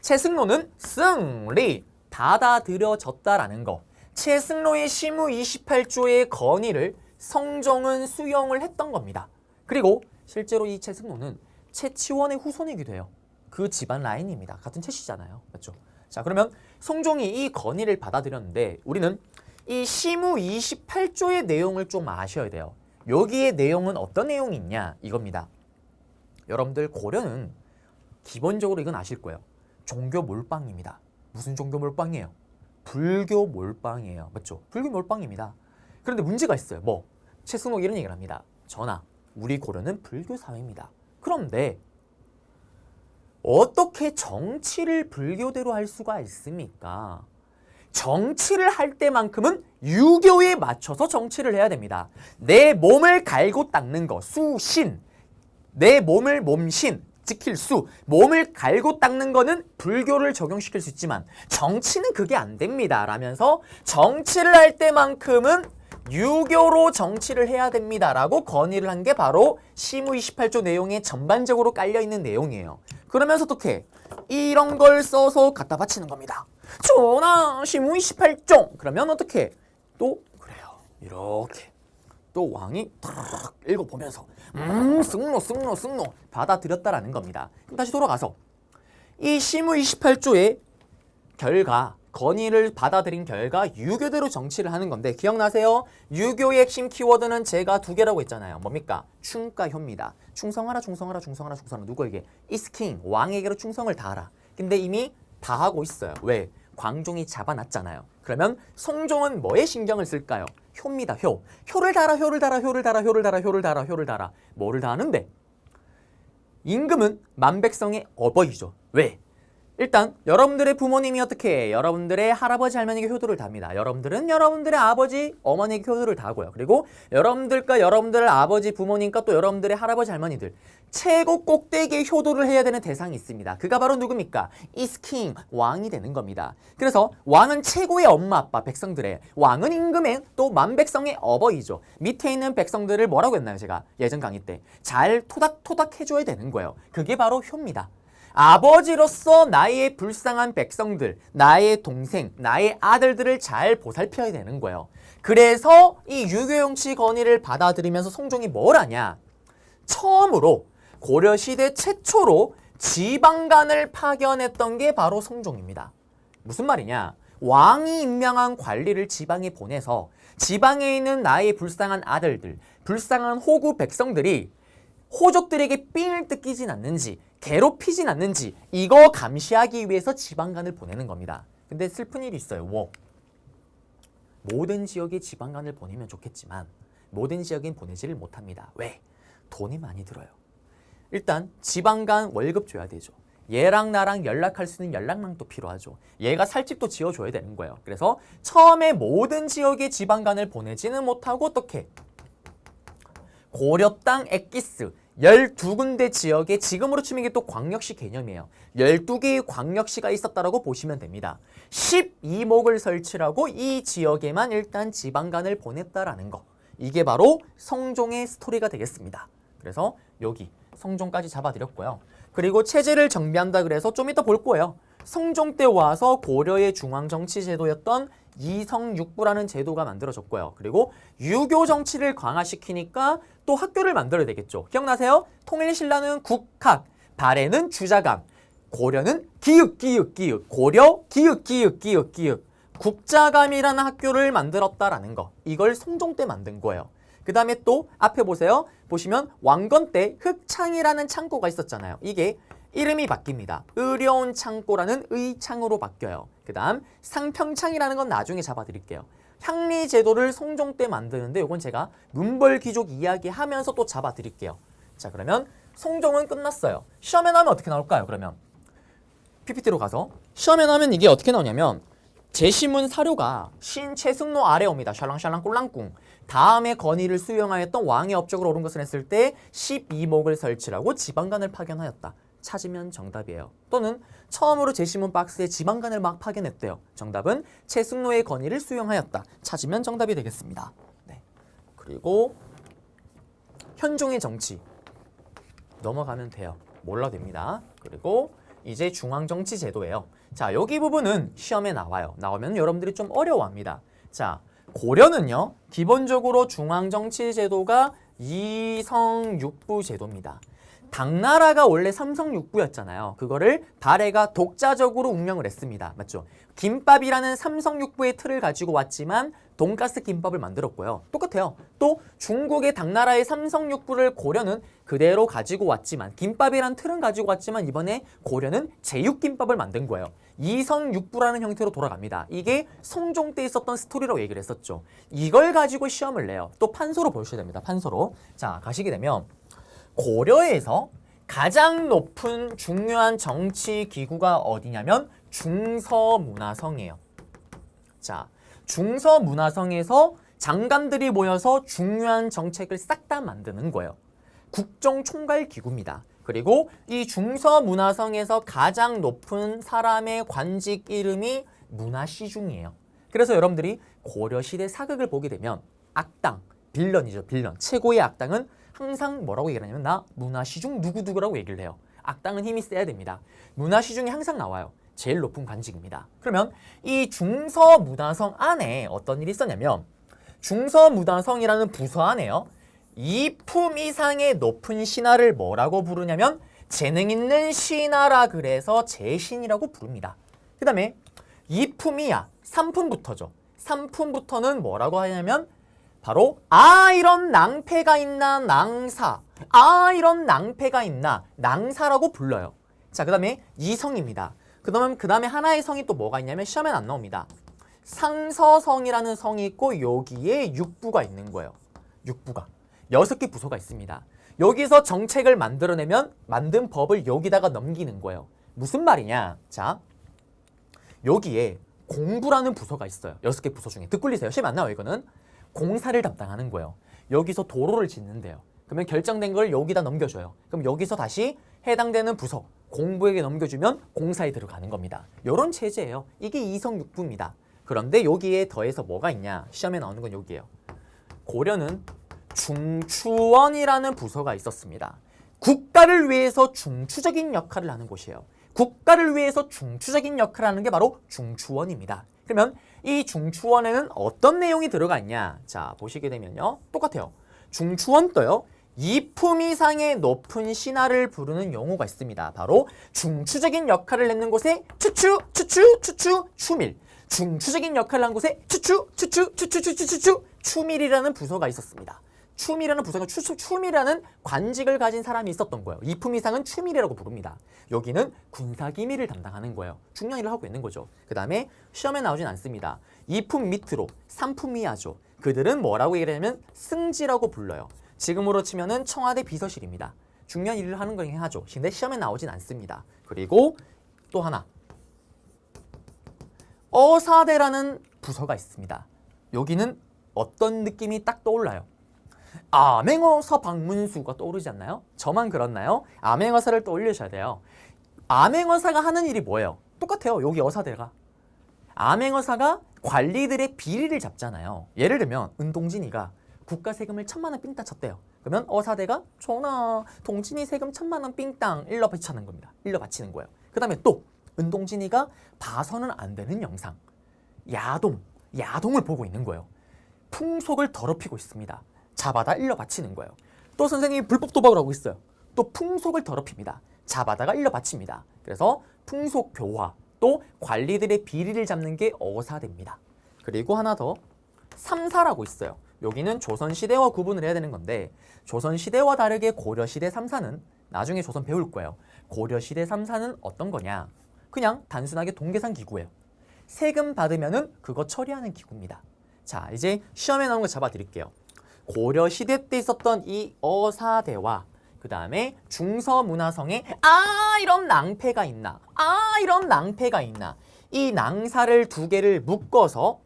최승로는 승리 받아들여졌다라는 거. 최승로의 시무 28조의 건의를 성종은 수용을 했던 겁니다. 그리고 실제로 이 최승로는 채치원의 후손이기도 해요. 그 집안 라인입니다. 같은 채씨잖아요. 맞죠? 자, 그러면 성종이 이 건의를 받아들였는데 우리는 이 시무 28조의 내용을 좀 아셔야 돼요. 여기의 내용은 어떤 내용이 있냐 이겁니다. 여러분들 고려는 기본적으로 이건 아실 거예요. 종교 몰빵입니다. 무슨 종교 몰빵이에요? 불교 몰빵이에요. 맞죠? 불교 몰빵입니다. 그런데 문제가 있어요. 뭐? 최승록 이런 얘기를 합니다. 전하, 우리 고려는 불교 사회입니다. 그런데 어떻게 정치를 불교대로 할 수가 있습니까? 정치를 할 때만큼은 유교에 맞춰서 정치를 해야 됩니다. 내 몸을 갈고 닦는 거, 수신. 내 몸을 몸신, 지킬 수. 몸을 갈고 닦는 거는 불교를 적용시킬 수 있지만 정치는 그게 안 됩니다. 라면서 정치를 할 때만큼은 유교로 정치를 해야 됩니다. 라고 건의를 한 게 바로 시무 28조 내용에 전반적으로 깔려있는 내용이에요. 그러면서 어떻게? 이런 걸 써서 갖다 바치는 겁니다. 전하, 시무 28조. 그러면 어떻게? 또 그래요. 이렇게. 또 왕이 탁 읽어보면서 승로 받아들였다라는 겁니다. 그럼 다시 돌아가서 이 시무 28조의 결과, 건의를 받아들인 결과 유교대로 정치를 하는 건데 기억나세요? 유교의 핵심 키워드는 제가 두 개라고 했잖아요. 뭡니까? 충과 효입니다. 충성하라. 누구에게? is king, 왕에게로 충성을 다하라. 근데 이미 다 하고 있어요. 왜? 광종이 잡아놨잖아요. 그러면 성종은 뭐에 신경을 쓸까요? 효입니다. 효. 효를 달아. 뭐를 다하는데? 임금은 만백성의 어버이죠. 왜? 일단 여러분들의 부모님이 어떻게 해? 여러분들의 할아버지 할머니에게 효도를 다합니다. 여러분들은 여러분들의 아버지 어머니에게 효도를 다하고요. 그리고 여러분들과 여러분들 아버지 부모님과 또 여러분들의 할아버지 할머니들 최고 꼭대기의 효도를 해야 되는 대상이 있습니다. 그가 바로 누굽니까? is king, 왕이 되는 겁니다. 그래서 왕은 최고의 엄마 아빠 백성들의, 왕은 임금의 또 만백성의 어버이죠. 밑에 있는 백성들을 뭐라고 했나요? 제가 예전 강의 때 잘 토닥토닥 해줘야 되는 거예요. 그게 바로 효입니다. 아버지로서 나의 불쌍한 백성들, 나의 동생, 나의 아들들을 잘 보살펴야 되는 거예요. 그래서 이 유교정치 건의를 받아들이면서 성종이 뭘 하냐? 처음으로 고려시대 최초로 지방간을 파견했던 게 바로 성종입니다. 무슨 말이냐? 왕이 임명한 관리를 지방에 보내서 지방에 있는 나의 불쌍한 아들들, 불쌍한 호구 백성들이 호족들에게 삥을 뜯기진 않는지, 괴롭히진 않는지 이거 감시하기 위해서 지방간을 보내는 겁니다. 근데 슬픈 일이 있어요. 뭐? 모든 지역에 지방간을 보내면 좋겠지만 모든 지역엔 보내지를 못합니다. 왜? 돈이 많이 들어요. 일단 지방간 월급 줘야 되죠. 얘랑 나랑 연락할 수 있는 연락망도 필요하죠. 얘가 살 집도 지어줘야 되는 거예요. 그래서 처음에 모든 지역에 지방간을 보내지는 못하고 어떻게? 고려 땅 엑기스 12군데 지역에 지금으로 치면 이게 또 광역시 개념이에요. 12개의 광역시가 있었다라고 보시면 됩니다. 12목을 설치하고 이 지역에만 일단 지방간을 보냈다라는 거. 이게 바로 성종의 스토리가 되겠습니다. 그래서 여기 성종까지 잡아드렸고요. 그리고 체제를 정비한다 그래서 좀 이따 볼 거예요. 성종 때 와서 고려의 중앙정치제도였던 이성육부라는 제도가 만들어졌고요. 그리고 유교 정치를 강화시키니까 또 학교를 만들어야 되겠죠. 기억나세요? 통일신라는 국학, 발해는 주자감, 고려는 기읒, 고려 기읒. 국자감이라는 학교를 만들었다라는 거. 이걸 성종 때 만든 거예요. 그 다음에 또 앞에 보세요. 보시면 왕건 때 흑창이라는 창고가 있었잖아요. 이게 이름이 바뀝니다. 의려운 창고라는 의창으로 바뀌어요. 그 다음 상평창이라는 건 나중에 잡아드릴게요. 향리제도를 성종 때 만드는데 이건 제가 문벌귀족 이야기하면서 또 잡아드릴게요. 자, 그러면 성종은 끝났어요. 시험에 나오면 어떻게 나올까요? 그러면 PPT로 가서 시험에 나오면 이게 어떻게 나오냐면 제시문 사료가 신최승로 아래 옵니다. 샬랑샬랑 꼴랑꿍. 다음에 건의를 수용하였던 왕의 업적으로 옳은 것을 했을 때 12목을 설치하고 지방간을 파견하였다. 찾으면 정답이에요. 또는 처음으로 제시문 박스에 지방간을 막 파견했대요. 정답은 최승로의 건의를 수용하였다. 찾으면 정답이 되겠습니다. 네. 그리고 현종의 정치 넘어가면 돼요. 몰라도 됩니다. 그리고 이제 중앙정치 제도예요. 자, 여기 부분은 시험에 나와요. 나오면 여러분들이 좀 어려워합니다. 자, 고려는요 기본적으로 중앙정치 제도가 이성육부 제도입니다. 당나라가 원래 삼성육부였잖아요. 그거를 발해가 독자적으로 운영을 했습니다. 맞죠? 김밥이라는 삼성육부의 틀을 가지고 왔지만 돈가스 김밥을 만들었고요. 똑같아요. 또 중국의 당나라의 삼성육부를 고려는 그대로 가지고 왔지만 김밥이란 틀은 가지고 왔지만 이번에 고려는 제육김밥을 만든 거예요. 이성육부라는 형태로 돌아갑니다. 이게 성종 때 있었던 스토리라고 얘기를 했었죠. 이걸 가지고 시험을 내요. 또 판서로 보셔야 됩니다. 판서로. 자, 가시게 되면 고려에서 가장 높은 중요한 정치 기구가 어디냐면 중서문화성이에요. 자, 중서문화성에서 장관들이 모여서 중요한 정책을 싹 다 만드는 거예요. 국정총괄기구입니다. 그리고 이 중서문화성에서 가장 높은 사람의 관직 이름이 문화시중이에요. 그래서 여러분들이 고려시대 사극을 보게 되면 악당, 빌런이죠. 빌런. 최고의 악당은 항상 뭐라고 얘기를 하냐면 나 문화시중 누구누구라고 얘기를 해요. 악당은 힘이 세야 됩니다. 문화시중이 항상 나와요. 제일 높은 관직입니다. 그러면 이 중서문화성 안에 어떤 일이 있었냐면 중서문화성이라는 부서 안에요. 2품 이상의 높은 신하를 뭐라고 부르냐면 재능 있는 신하라 그래서 재신이라고 부릅니다. 그 다음에 2품 이하 3품부터죠. 3품부터는 뭐라고 하냐면 바로 이런 낭패가 있나 낭사, 이런 낭패가 있나 낭사라고 불러요. 자, 그 다음에 이성입니다. 그 다음에 하나의 성이 또 뭐가 있냐면 시험엔 안 나옵니다. 상서성이라는 성이 있고 여기에 육부가 있는 거예요. 육부가 6개 부서가 있습니다. 여기서 정책을 만들어내면 만든 법을 여기다가 넘기는 거예요. 무슨 말이냐? 자, 여기에 공부라는 부서가 있어요. 6개 부서 중에. 듣고 있어요. 시험 안 나와요. 이거는. 공사를 담당하는 거예요. 여기서 도로를 짓는데요. 그러면 결정된 걸 여기다 넘겨줘요. 그럼 여기서 다시 해당되는 부서, 공부에게 넘겨주면 공사에 들어가는 겁니다. 이런 체제예요. 이게 이성육부입니다. 그런데 여기에 더해서 뭐가 있냐? 시험에 나오는 건 여기예요. 고려는 중추원이라는 부서가 있었습니다. 국가를 위해서 중추적인 역할을 하는 곳이에요. 국가를 위해서 중추적인 역할을 하는 게 바로 중추원입니다. 그러면 이 중추원에는 어떤 내용이 들어가 있냐? 자, 보시게 되면요. 똑같아요. 중추원도요. 2품 이상의 높은 신하를 부르는 용어가 있습니다. 바로 중추적인 역할을 내는 곳에 추밀. 중추적인 역할을 한 곳에 추밀이라는 부서가 있었습니다. 추밀이라는 부서가 추밀이라는 관직을 가진 사람이 있었던 거예요. 2품 이상은 추밀이라고 부릅니다. 여기는 군사기밀을 담당하는 거예요. 중요한 일을 하고 있는 거죠. 그 다음에 시험에 나오진 않습니다. 2품 밑으로 3품 이하죠. 그들은 뭐라고 얘기를 하냐면 승지라고 불러요. 지금으로 치면은 청와대 비서실입니다. 중요한 일을 하는 거긴 하죠. 근데 시험에 나오진 않습니다. 그리고 또 하나 어사대라는 부서가 있습니다. 여기는 어떤 느낌이 딱 떠올라요? 암행어사 박문수가 떠오르지 않나요? 저만 그렇나요? 암행어사를 떠올리셔야 돼요. 암행어사가 하는 일이 뭐예요? 똑같아요. 여기 어사대가. 암행어사가 관리들의 비리를 잡잖아요. 예를 들면 은동진이가 국가 세금을 1,000만 원 삥땅 쳤대요. 그러면 어사대가 전하 동진이 세금 1,000만 원 삥땅 일러 바치는 겁니다. 일러 바치는 거예요. 그 다음에 또 은동진이가 봐서는 안 되는 영상 야동을 보고 있는 거예요. 풍속을 더럽히고 있습니다. 잡아다 일러 바치는 거예요. 또 선생님이 불법 도박을 하고 있어요. 또 풍속을 더럽힙니다. 잡아다가 일러 바칩니다. 그래서 풍속 교화 또 관리들의 비리를 잡는 게 어사대입니다. 그리고 하나 더 삼사라고 있어요. 여기는 조선시대와 구분을 해야 되는 건데 조선시대와 다르게 고려시대 3사는 나중에 조선 배울 거예요. 고려시대 3사는 어떤 거냐? 그냥 단순하게 동계산 기구예요. 세금 받으면은 그거 처리하는 기구입니다. 자, 이제 시험에 나오는 거 잡아드릴게요. 고려시대 때 있었던 이 어사대와 그 다음에 중서문화성에 이런 낭패가 있나 이런 낭패가 있나 이 낭사를 두 개를 묶어서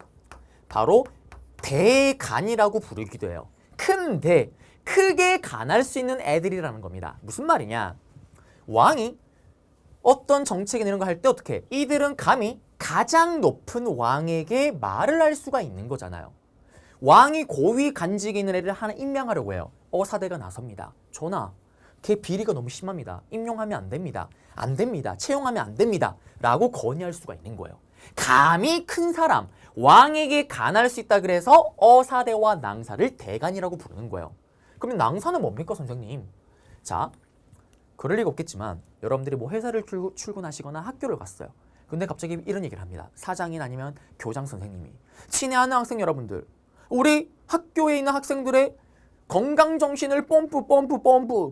바로 대간이라고 부르기도 해요. 큰 대, 크게 간할 수 있는 애들이라는 겁니다. 무슨 말이냐? 왕이 어떤 정책이나 이런 거 할 때 어떻게 이들은 감히 가장 높은 왕에게 말을 할 수가 있는 거잖아요. 왕이 고위 간직에 있는 애를 하나 임명하려고 해요. 어사대가 나섭니다. 전하, 걔 비리가 너무 심합니다. 임용하면 안 됩니다. 안 됩니다. 채용하면 안 됩니다. 라고 건의할 수가 있는 거예요. 감히 큰 사람, 왕에게 간할 수 있다 그래서 어사대와 낭사를 대간이라고 부르는 거예요. 그러면 낭사는 뭡니까, 선생님? 자, 그럴 리가 없겠지만 여러분들이 뭐 회사를 출근하시거나 학교를 갔어요. 근데 갑자기 이런 얘기를 합니다. 사장인 아니면 교장 선생님이 친애하는 학생 여러분들, 우리 학교에 있는 학생들의 건강정신을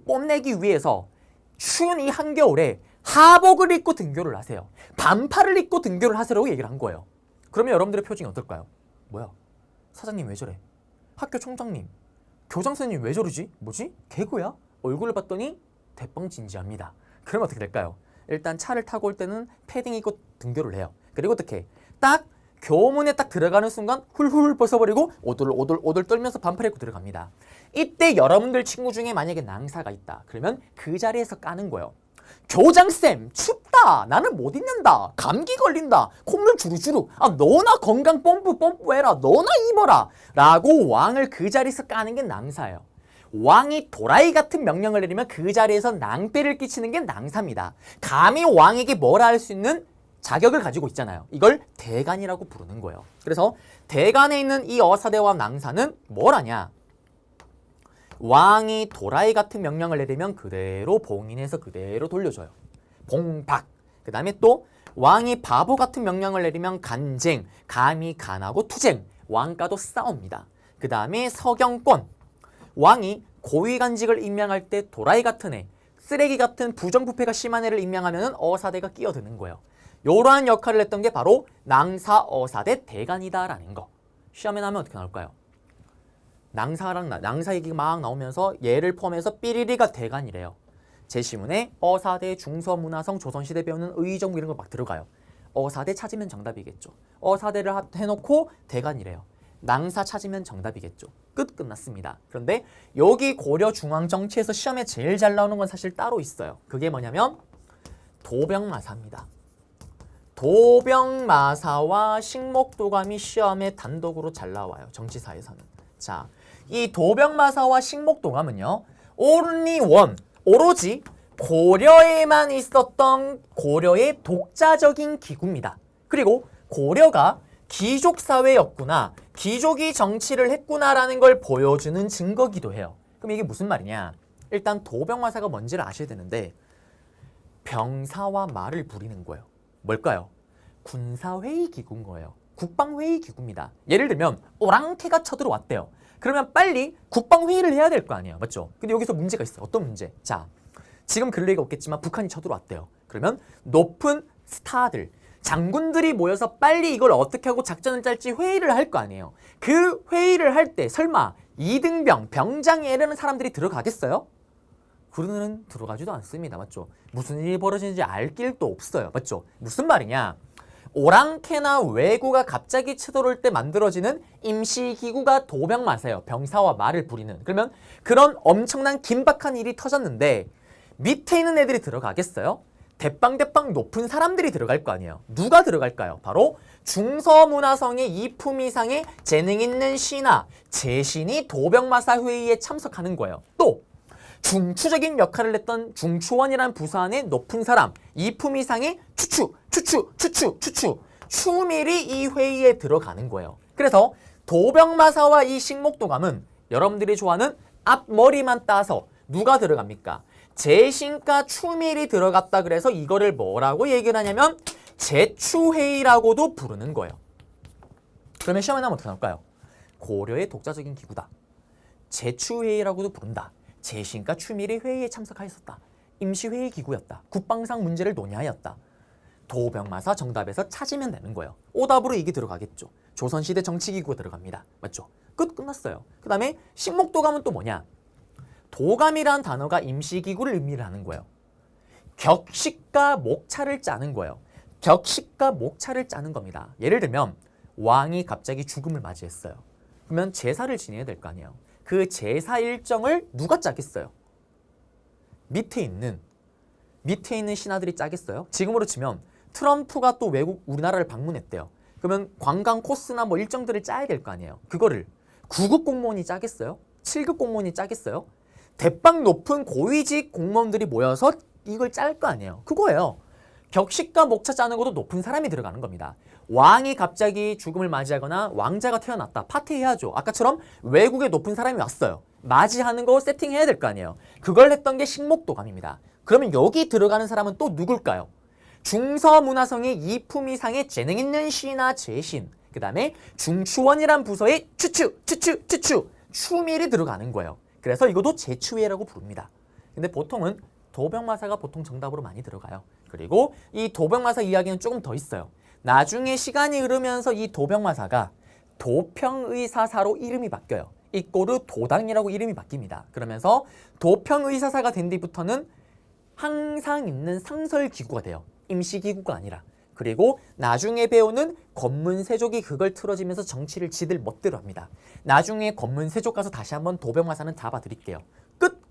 뽐내기 위해서 추운 이 한겨울에 하복을 입고 등교를 하세요. 반팔을 입고 등교를 하세요라고 얘기를 한 거예요. 그러면 여러분들의 표정이 어떨까요? 뭐야? 사장님 왜 저래? 학교 총장님, 교장 선생님 왜 저러지? 뭐지? 개그야? 얼굴을 봤더니 대빵진지합니다. 그럼 어떻게 될까요? 일단 차를 타고 올 때는 패딩 입고 등교를 해요. 그리고 어떻게? 딱 교문에 딱 들어가는 순간 훌훌 벗어버리고 오돌오돌 떨면서 반팔 입고 들어갑니다. 이때 여러분들 친구 중에 만약에 낭사가 있다. 그러면 그 자리에서 까는 거예요. 교장쌤 춥다. 나는 못 있는다. 감기 걸린다. 콧물 주르주르. 아 너나 건강 뽐뿌해라. 너나 입어라. 라고 왕을 그 자리에서 까는 게 낭사예요. 왕이 도라이 같은 명령을 내리면 그 자리에서 낭패를 끼치는 게 낭사입니다. 감히 왕에게 뭐라 할 수 있는 자격을 가지고 있잖아요. 이걸 대간이라고 부르는 거예요. 그래서 대간에 있는 이 어사대와 낭사는 뭘 하냐? 왕이 도라이 같은 명령을 내리면 그대로 봉인해서 그대로 돌려줘요. 봉박. 그 다음에 또 왕이 바보 같은 명령을 내리면 간쟁, 감히 간하고 투쟁, 왕과도 싸웁니다. 그 다음에 서경권. 왕이 고위간직을 임명할 때 도라이 같은 애, 쓰레기 같은 부정부패가 심한 애를 임명하면 어사대가 끼어드는 거예요. 이러한 역할을 했던 게 바로 낭사, 어사대, 대간이다라는 거. 시험에 나오면 어떻게 나올까요? 낭사 얘기가 막 나오면서 얘를 포함해서 삐리리가 대간이래요. 제시문에 어사대, 중서문화성, 조선시대 배우는 의정 이런 거 막 들어가요. 어사대 찾으면 정답이겠죠. 어사대를 해놓고 대간이래요. 낭사 찾으면 정답이겠죠. 끝났습니다. 그런데 여기 고려 중앙정치에서 시험에 제일 잘 나오는 건 사실 따로 있어요. 그게 뭐냐면 도병마사입니다. 도병마사와 식목도감이 시험에 단독으로 잘 나와요. 정치사에서는. 자, 이 도병마사와 식목도감은요. only one, 오로지 고려에만 있었던 고려의 독자적인 기구입니다. 그리고 고려가 귀족사회였구나, 귀족이 정치를 했구나라는 걸 보여주는 증거기도 해요. 그럼 이게 무슨 말이냐? 일단 도병마사가 뭔지를 아셔야 되는데 병사와 말을 부리는 거예요. 뭘까요? 군사회의 기구인 거예요. 국방회의 기구입니다. 예를 들면 오랑캐가 쳐들어왔대요. 그러면 빨리 국방회의를 해야 될 거 아니에요. 맞죠? 근데 여기서 문제가 있어요. 어떤 문제? 자, 지금 그럴 리가 없겠지만 북한이 쳐들어왔대요. 그러면 높은 스타들, 장군들이 모여서 빨리 이걸 어떻게 하고 작전을 짤지 회의를 할 거 아니에요. 그 회의를 할 때 설마 이등병, 병장에 이르는 사람들이 들어가겠어요? 그러는 들어가지도 않습니다. 맞죠? 무슨 일이 벌어지는지 알 길도 없어요. 맞죠? 무슨 말이냐? 오랑캐나 왜구가 갑자기 쳐들어올 때 만들어지는 임시기구가 도병마사예요. 병사와 말을 부리는. 그러면 그런 엄청난 긴박한 일이 터졌는데 밑에 있는 애들이 들어가겠어요? 대빵 높은 사람들이 들어갈 거 아니에요. 누가 들어갈까요? 바로 중서문화성의 2품 이상의 재능 있는 신하, 재신이 도병마사 회의에 참석하는 거예요. 또 중추적인 역할을 했던 중추원이라는 부서 안에 높은 사람, 2품 이상의 추밀이 이 회의에 들어가는 거예요. 그래서 도병마사와 이 식목도감은 여러분들이 좋아하는 앞머리만 따서 누가 들어갑니까? 재신과 추밀이 들어갔다 그래서 이거를 뭐라고 얘기를 하냐면 재추회의라고도 부르는 거예요. 그러면 시험에 나오면 어떻게 나올까요? 고려의 독자적인 기구다. 재추회의라고도 부른다. 재신과 추밀이 회의에 참석하였었다. 임시회의 기구였다. 국방상 문제를 논의하였다. 도병마사 정답에서 찾으면 되는 거예요. 오답으로 이게 들어가겠죠. 조선시대 정치기구가 들어갑니다. 맞죠? 끝났어요. 그 다음에 식목도감은 또 뭐냐? 도감이란 단어가 임시기구를 의미를 하는 거예요. 격식과 목차를 짜는 거예요. 격식과 목차를 짜는 겁니다. 예를 들면 왕이 갑자기 죽음을 맞이했어요. 그러면 제사를 지내야 될 거 아니에요. 그 제사 일정을 누가 짜겠어요? 밑에 있는 신하들이 짜겠어요? 지금으로 치면 트럼프가 또 외국 우리나라를 방문했대요. 그러면 관광 코스나 뭐 일정들을 짜야 될 거 아니에요. 그거를 9급 공무원이 짜겠어요? 7급 공무원이 짜겠어요? 대빵 높은 고위직 공무원들이 모여서 이걸 짤 거 아니에요. 그거예요. 격식과 목차 짜는 것도 높은 사람이 들어가는 겁니다. 왕이 갑자기 죽음을 맞이하거나 왕자가 태어났다. 파티해야죠. 아까처럼 외국에 높은 사람이 왔어요. 맞이하는 거 세팅해야 될 거 아니에요. 그걸 했던 게 식목도감입니다. 그러면 여기 들어가는 사람은 또 누굴까요? 중서문화성의 이품 이상의 재능 있는 시나 재신, 그 다음에 중추원이란 부서의 추추 추밀이 들어가는 거예요. 그래서 이것도 재추회라고 부릅니다. 근데 보통은 도병마사가 보통 정답으로 많이 들어가요. 그리고 이 도병마사 이야기는 조금 더 있어요. 나중에 시간이 흐르면서 이 도병마사가 도평의사사로 이름이 바뀌어요. 이꼬르 도당이라고 이름이 바뀝니다. 그러면서 도평의사사가 된 뒤부터는 항상 있는 상설기구가 돼요. 임시기구가 아니라. 그리고 나중에 배우는 권문세족이 그걸 틀어지면서 정치를 지들 멋대로 합니다. 나중에 권문세족 가서 다시 한번 도병마사는 잡아드릴게요.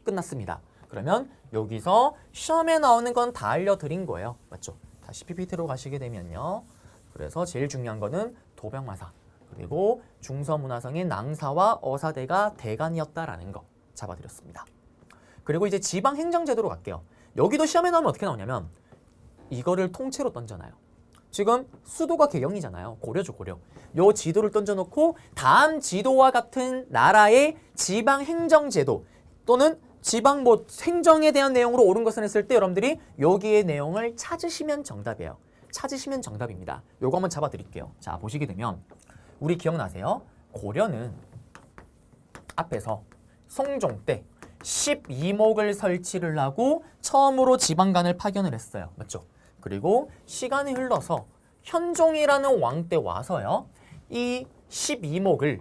끝났습니다. 그러면 여기서 시험에 나오는 건 다 알려드린 거예요. 맞죠? 다시 PPT로 가시게 되면요. 그래서 제일 중요한 거는 도병마사, 그리고 중서문화성의 낭사와 어사대가 대간이었다라는 거 잡아드렸습니다. 그리고 이제 지방행정제도로 갈게요. 여기도 시험에 나오면 어떻게 나오냐면 이거를 통째로 던져놔요. 지금 수도가 개경이잖아요. 고려죠, 고려. 요 지도를 던져놓고 다음 지도와 같은 나라의 지방행정제도 또는 지방 행정에 대한 내용으로 옳은 것을 했을 때 여러분들이 여기의 내용을 찾으시면 정답이에요. 찾으시면 정답입니다. 요거 한번 잡아드릴게요. 자, 보시게 되면 우리 기억나세요? 고려는 앞에서 성종 때 12목을 설치를 하고 처음으로 지방간을 파견을 했어요. 맞죠? 그리고 시간이 흘러서 현종이라는 왕 때 와서요. 이 12목을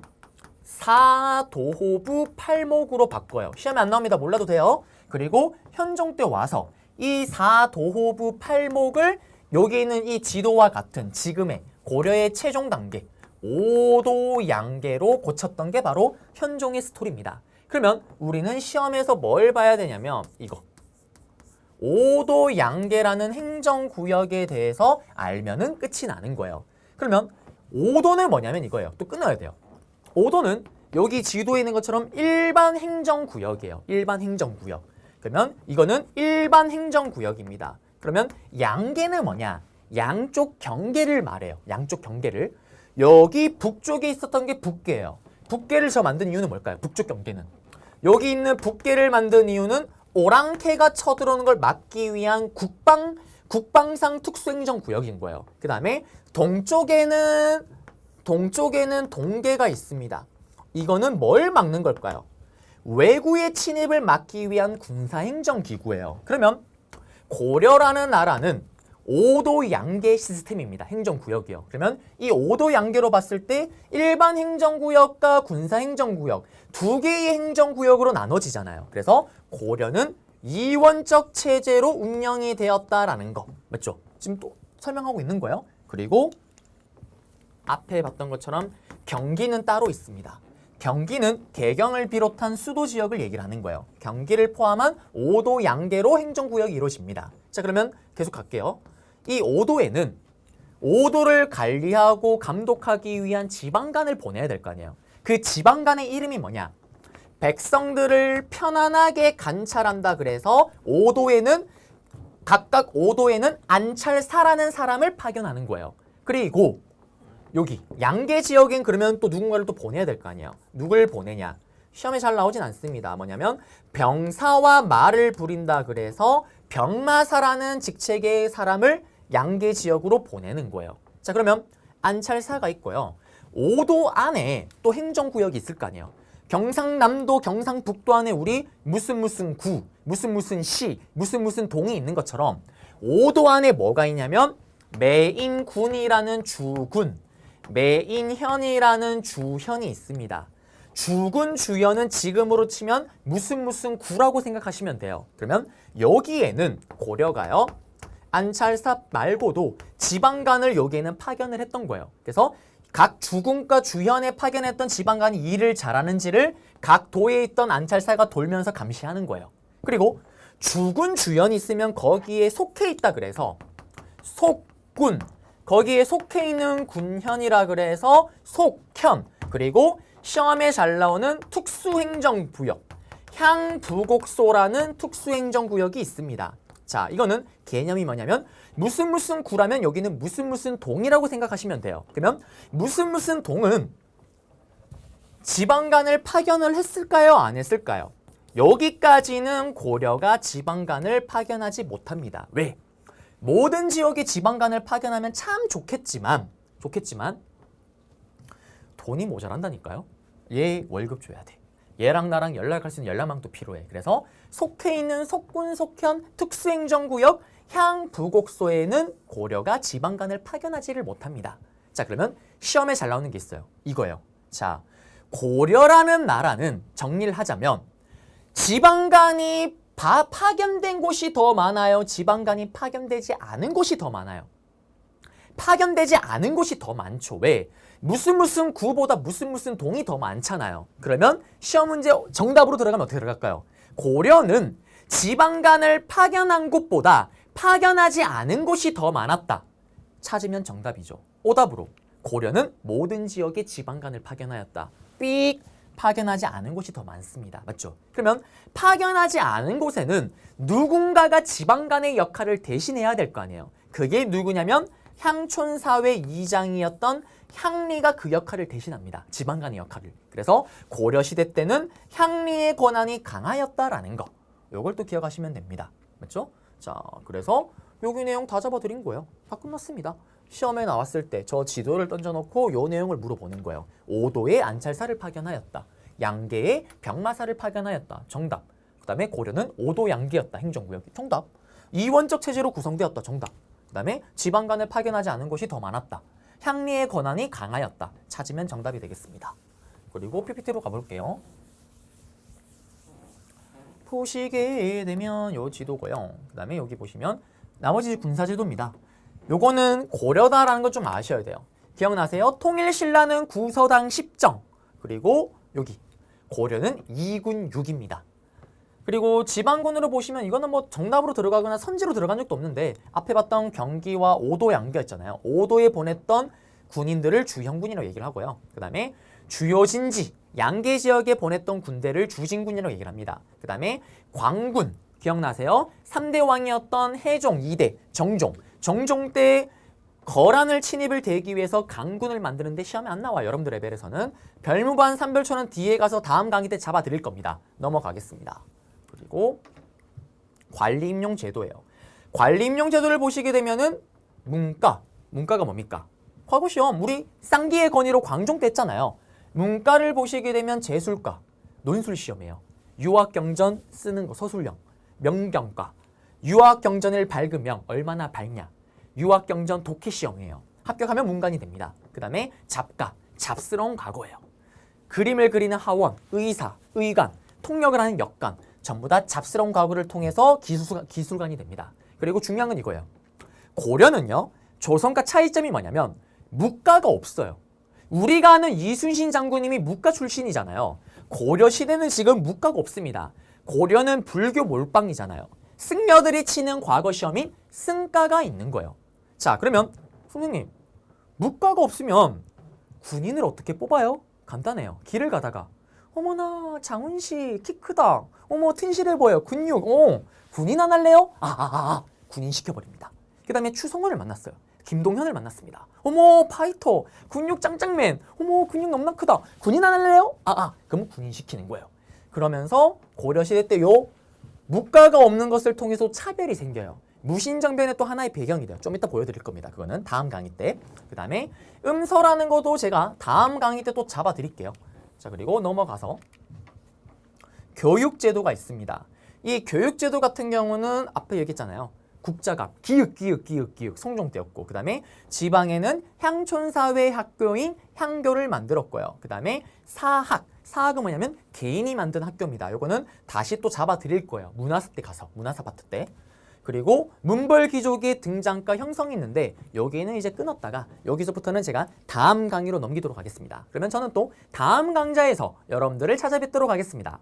사도호부 8목으로 바꿔요. 시험에 안 나옵니다. 몰라도 돼요. 그리고 현종 때 와서 이 사도호부 8목을 여기 있는 이 지도와 같은 지금의 고려의 최종 단계 오도양계로 고쳤던 게 바로 현종의 스토리입니다. 그러면 우리는 시험에서 뭘 봐야 되냐면 이거 오도양계라는 행정구역에 대해서 알면은 끝이 나는 거예요. 그러면 오도는 뭐냐면 이거예요. 또 끊어야 돼요. 오도는 여기 지도에 있는 것처럼 일반 행정구역이에요. 일반 행정구역. 그러면 이거는 일반 행정구역입니다. 그러면 양계는 뭐냐? 양쪽 경계를 말해요. 양쪽 경계를. 여기 북쪽에 있었던 게 북계예요. 북계를 저 만든 이유는 뭘까요? 북쪽 경계는. 여기 있는 북계를 만든 이유는 오랑캐가 쳐들어오는 걸 막기 위한 국방상 특수행정구역인 거예요. 그 다음에 동쪽에는 동계가 있습니다. 이거는 뭘 막는 걸까요? 외구의 침입을 막기 위한 군사행정기구예요. 그러면 고려라는 나라는 오도양계 시스템입니다. 행정구역이요. 그러면 이 오도양계로 봤을 때 일반 행정구역과 군사행정구역 두 개의 행정구역으로 나눠지잖아요. 그래서 고려는 이원적 체제로 운영이 되었다라는 거. 맞죠? 지금 또 설명하고 있는 거예요. 그리고 앞에 봤던 것처럼 경기는 따로 있습니다. 경기는 개경을 비롯한 수도 지역을 얘기를 하는 거예요. 경기를 포함한 오도양계로 행정구역이 이루어집니다. 자, 그러면 계속 갈게요. 이 오도에는 오도를 관리하고 감독하기 위한 지방간을 보내야 될 거 아니에요. 그 지방간의 이름이 뭐냐? 백성들을 편안하게 관찰한다. 그래서 오도에는 각각 오도에는 안찰사라는 사람을 파견하는 거예요. 그리고 여기 양계 지역엔 그러면 또 누군가를 또 보내야 될 거 아니에요. 누굴 보내냐? 시험에 잘 나오진 않습니다. 뭐냐면 병사와 말을 부린다. 그래서 병마사라는 직책의 사람을 양계 지역으로 보내는 거예요. 자, 그러면 안찰사가 있고요. 오도 안에 또 행정구역이 있을 거 아니에요. 경상남도, 경상북도 안에 우리 무슨 구, 무슨 시, 무슨 동이 있는 것처럼 오도 안에 뭐가 있냐면 매인군이라는 주군, 매인현이라는 주현이 있습니다. 주군, 주현은 지금으로 치면 무슨 구라고 생각하시면 돼요. 그러면 여기에는 고려가요. 안찰사 말고도 지방간을 여기에는 파견을 했던 거예요. 그래서 각 주군과 주현에 파견했던 지방간이 일을 잘하는지를 각 도에 있던 안찰사가 돌면서 감시하는 거예요. 그리고 주군, 주현이 있으면 거기에 속해 있다 그래서 속군, 거기에 속해 있는 군현이라 그래서 속현, 그리고 시험에 잘 나오는 특수행정구역, 향부곡소라는 특수행정구역이 있습니다. 자, 이거는 개념이 뭐냐면 무슨 구라면 여기는 무슨 동이라고 생각하시면 돼요. 그러면 무슨 동은 지방간을 파견을 했을까요? 안 했을까요? 여기까지는 고려가 지방간을 파견하지 못합니다. 왜? 모든 지역에 지방간을 파견하면 참 좋겠지만 돈이 모자란다니까요. 얘 월급 줘야 돼. 얘랑 나랑 연락할 수 있는 연락망도 필요해. 그래서 속해 있는 속군, 속현, 특수행정구역, 향부곡소에는 고려가 지방간을 파견하지를 못합니다. 자, 그러면 시험에 잘 나오는 게 있어요. 이거예요. 자, 고려라는 나라는 정리를 하자면 지방간이 파견된 곳이 더 많아요? 지방간이 파견되지 않은 곳이 더 많아요? 파견되지 않은 곳이 더 많죠. 왜? 무슨 구보다 무슨 동이 더 많잖아요. 그러면 시험 문제 정답으로 들어가면 어떻게 들어갈까요? 고려는 지방간을 파견한 곳보다 파견하지 않은 곳이 더 많았다. 찾으면 정답이죠. 오답으로 고려는 모든 지역에 지방간을 파견하였다. 삑! 파견하지 않은 곳이 더 많습니다. 맞죠? 그러면 파견하지 않은 곳에는 누군가가 지방간의 역할을 대신해야 될 거 아니에요. 그게 누구냐면 향촌사회 이장이었던 향리가 그 역할을 대신합니다. 지방간의 역할을. 그래서 고려시대 때는 향리의 권한이 강하였다라는 거. 이걸 또 기억하시면 됩니다. 맞죠? 자, 그래서 여기 내용 다 잡아드린 거예요. 다 끝났습니다. 시험에 나왔을 때 저 지도를 던져놓고 요 내용을 물어보는 거예요. 오도에 안찰사를 파견하였다. 양계에 병마사를 파견하였다. 정답. 그 다음에 고려는 오도 양계였다. 행정구역이. 정답. 이원적 체제로 구성되었다. 정답. 그 다음에 지방간을 파견하지 않은 곳이 더 많았다. 향리의 권한이 강하였다. 찾으면 정답이 되겠습니다. 그리고 PPT로 가볼게요. 보시게 되면 요 지도고요. 그 다음에 여기 보시면 나머지 군사제도입니다. 요거는 고려다라는 거 좀 아셔야 돼요. 기억나세요? 통일신라는 구서당 10정. 그리고 여기 고려는 2군 6입니다. 그리고 지방군으로 보시면 이거는 뭐 정답으로 들어가거나 선지로 들어간 적도 없는데 앞에 봤던 경기와 오도 양계였잖아요. 오도에 보냈던 군인들을 주형군이라고 얘기를 하고요. 그 다음에 주요 진지, 양계 지역에 보냈던 군대를 주진군이라고 얘기를 합니다. 그 다음에 광군, 기억나세요? 3대 왕이었던 해종, 2대, 정종. 정종 때 거란을 침입을 대기 위해서 강군을 만드는데 시험에 안 나와요. 여러분들 레벨에서는. 별무반 삼별초는 뒤에 가서 다음 강의 때 잡아드릴 겁니다. 넘어가겠습니다. 그리고 관리임용 제도예요. 관리임용 제도를 보시게 되면은 문과가 뭡니까? 과거 시험 우리 쌍기의 건의로 광종 때 했잖아요. 문과를 보시게 되면 재술과, 논술 시험이에요. 유학경전 쓰는 거 서술형, 명경과, 유학경전을 밝으면 얼마나 밝냐. 유학경전 독해 시험이에요. 합격하면 문관이 됩니다. 그 다음에 잡가, 잡스러운 과거예요. 그림을 그리는 하원, 의사, 의관, 통역을 하는 역관, 전부 다 잡스러운 과거를 통해서 기술관이 됩니다. 그리고 중요한 건 이거예요. 고려는요, 조선과 차이점이 뭐냐면 무과가 없어요. 우리가 아는 이순신 장군님이 무과 출신이잖아요. 고려 시대는 지금 무과가 없습니다. 고려는 불교 몰빵이잖아요. 승려들이 치는 과거 시험인 승과가 있는 거예요. 자, 그러면 선생님, 무과가 없으면 군인을 어떻게 뽑아요? 간단해요. 길을 가다가 어머나 장훈씨 키 크다. 어머 튼실해 보여. 근육. 군인 안 할래요? 군인 시켜버립니다. 그 다음에 추성원을 만났어요. 김동현을 만났습니다. 어머 파이터. 근육 짱짱맨. 어머 근육 너무나 크다. 군인 안 할래요? 그럼 군인 시키는 거예요. 그러면서 고려시대 때 요 무과가 없는 것을 통해서 차별이 생겨요. 무신정변의 또 하나의 배경이 돼요. 좀 이따 보여드릴 겁니다. 그거는 다음 강의 때. 그 다음에 음서라는 것도 제가 다음 강의 때 또 잡아드릴게요. 자, 그리고 넘어가서 교육제도가 있습니다. 이 교육제도 같은 경우는 앞에 얘기했잖아요. 국자갑, 기역 성종 때였고, 그 다음에 지방에는 향촌사회 학교인 향교를 만들었고요. 그 다음에 사학은 뭐냐면 개인이 만든 학교입니다. 요거는 다시 또 잡아드릴 거예요. 문화사 때 가서, 문화사 파트 때. 그리고 문벌귀족의 등장과 형성이 있는데 여기는 이제 끊었다가 여기서부터는 제가 다음 강의로 넘기도록 하겠습니다. 그러면 저는 또 다음 강좌에서 여러분들을 찾아뵙도록 하겠습니다.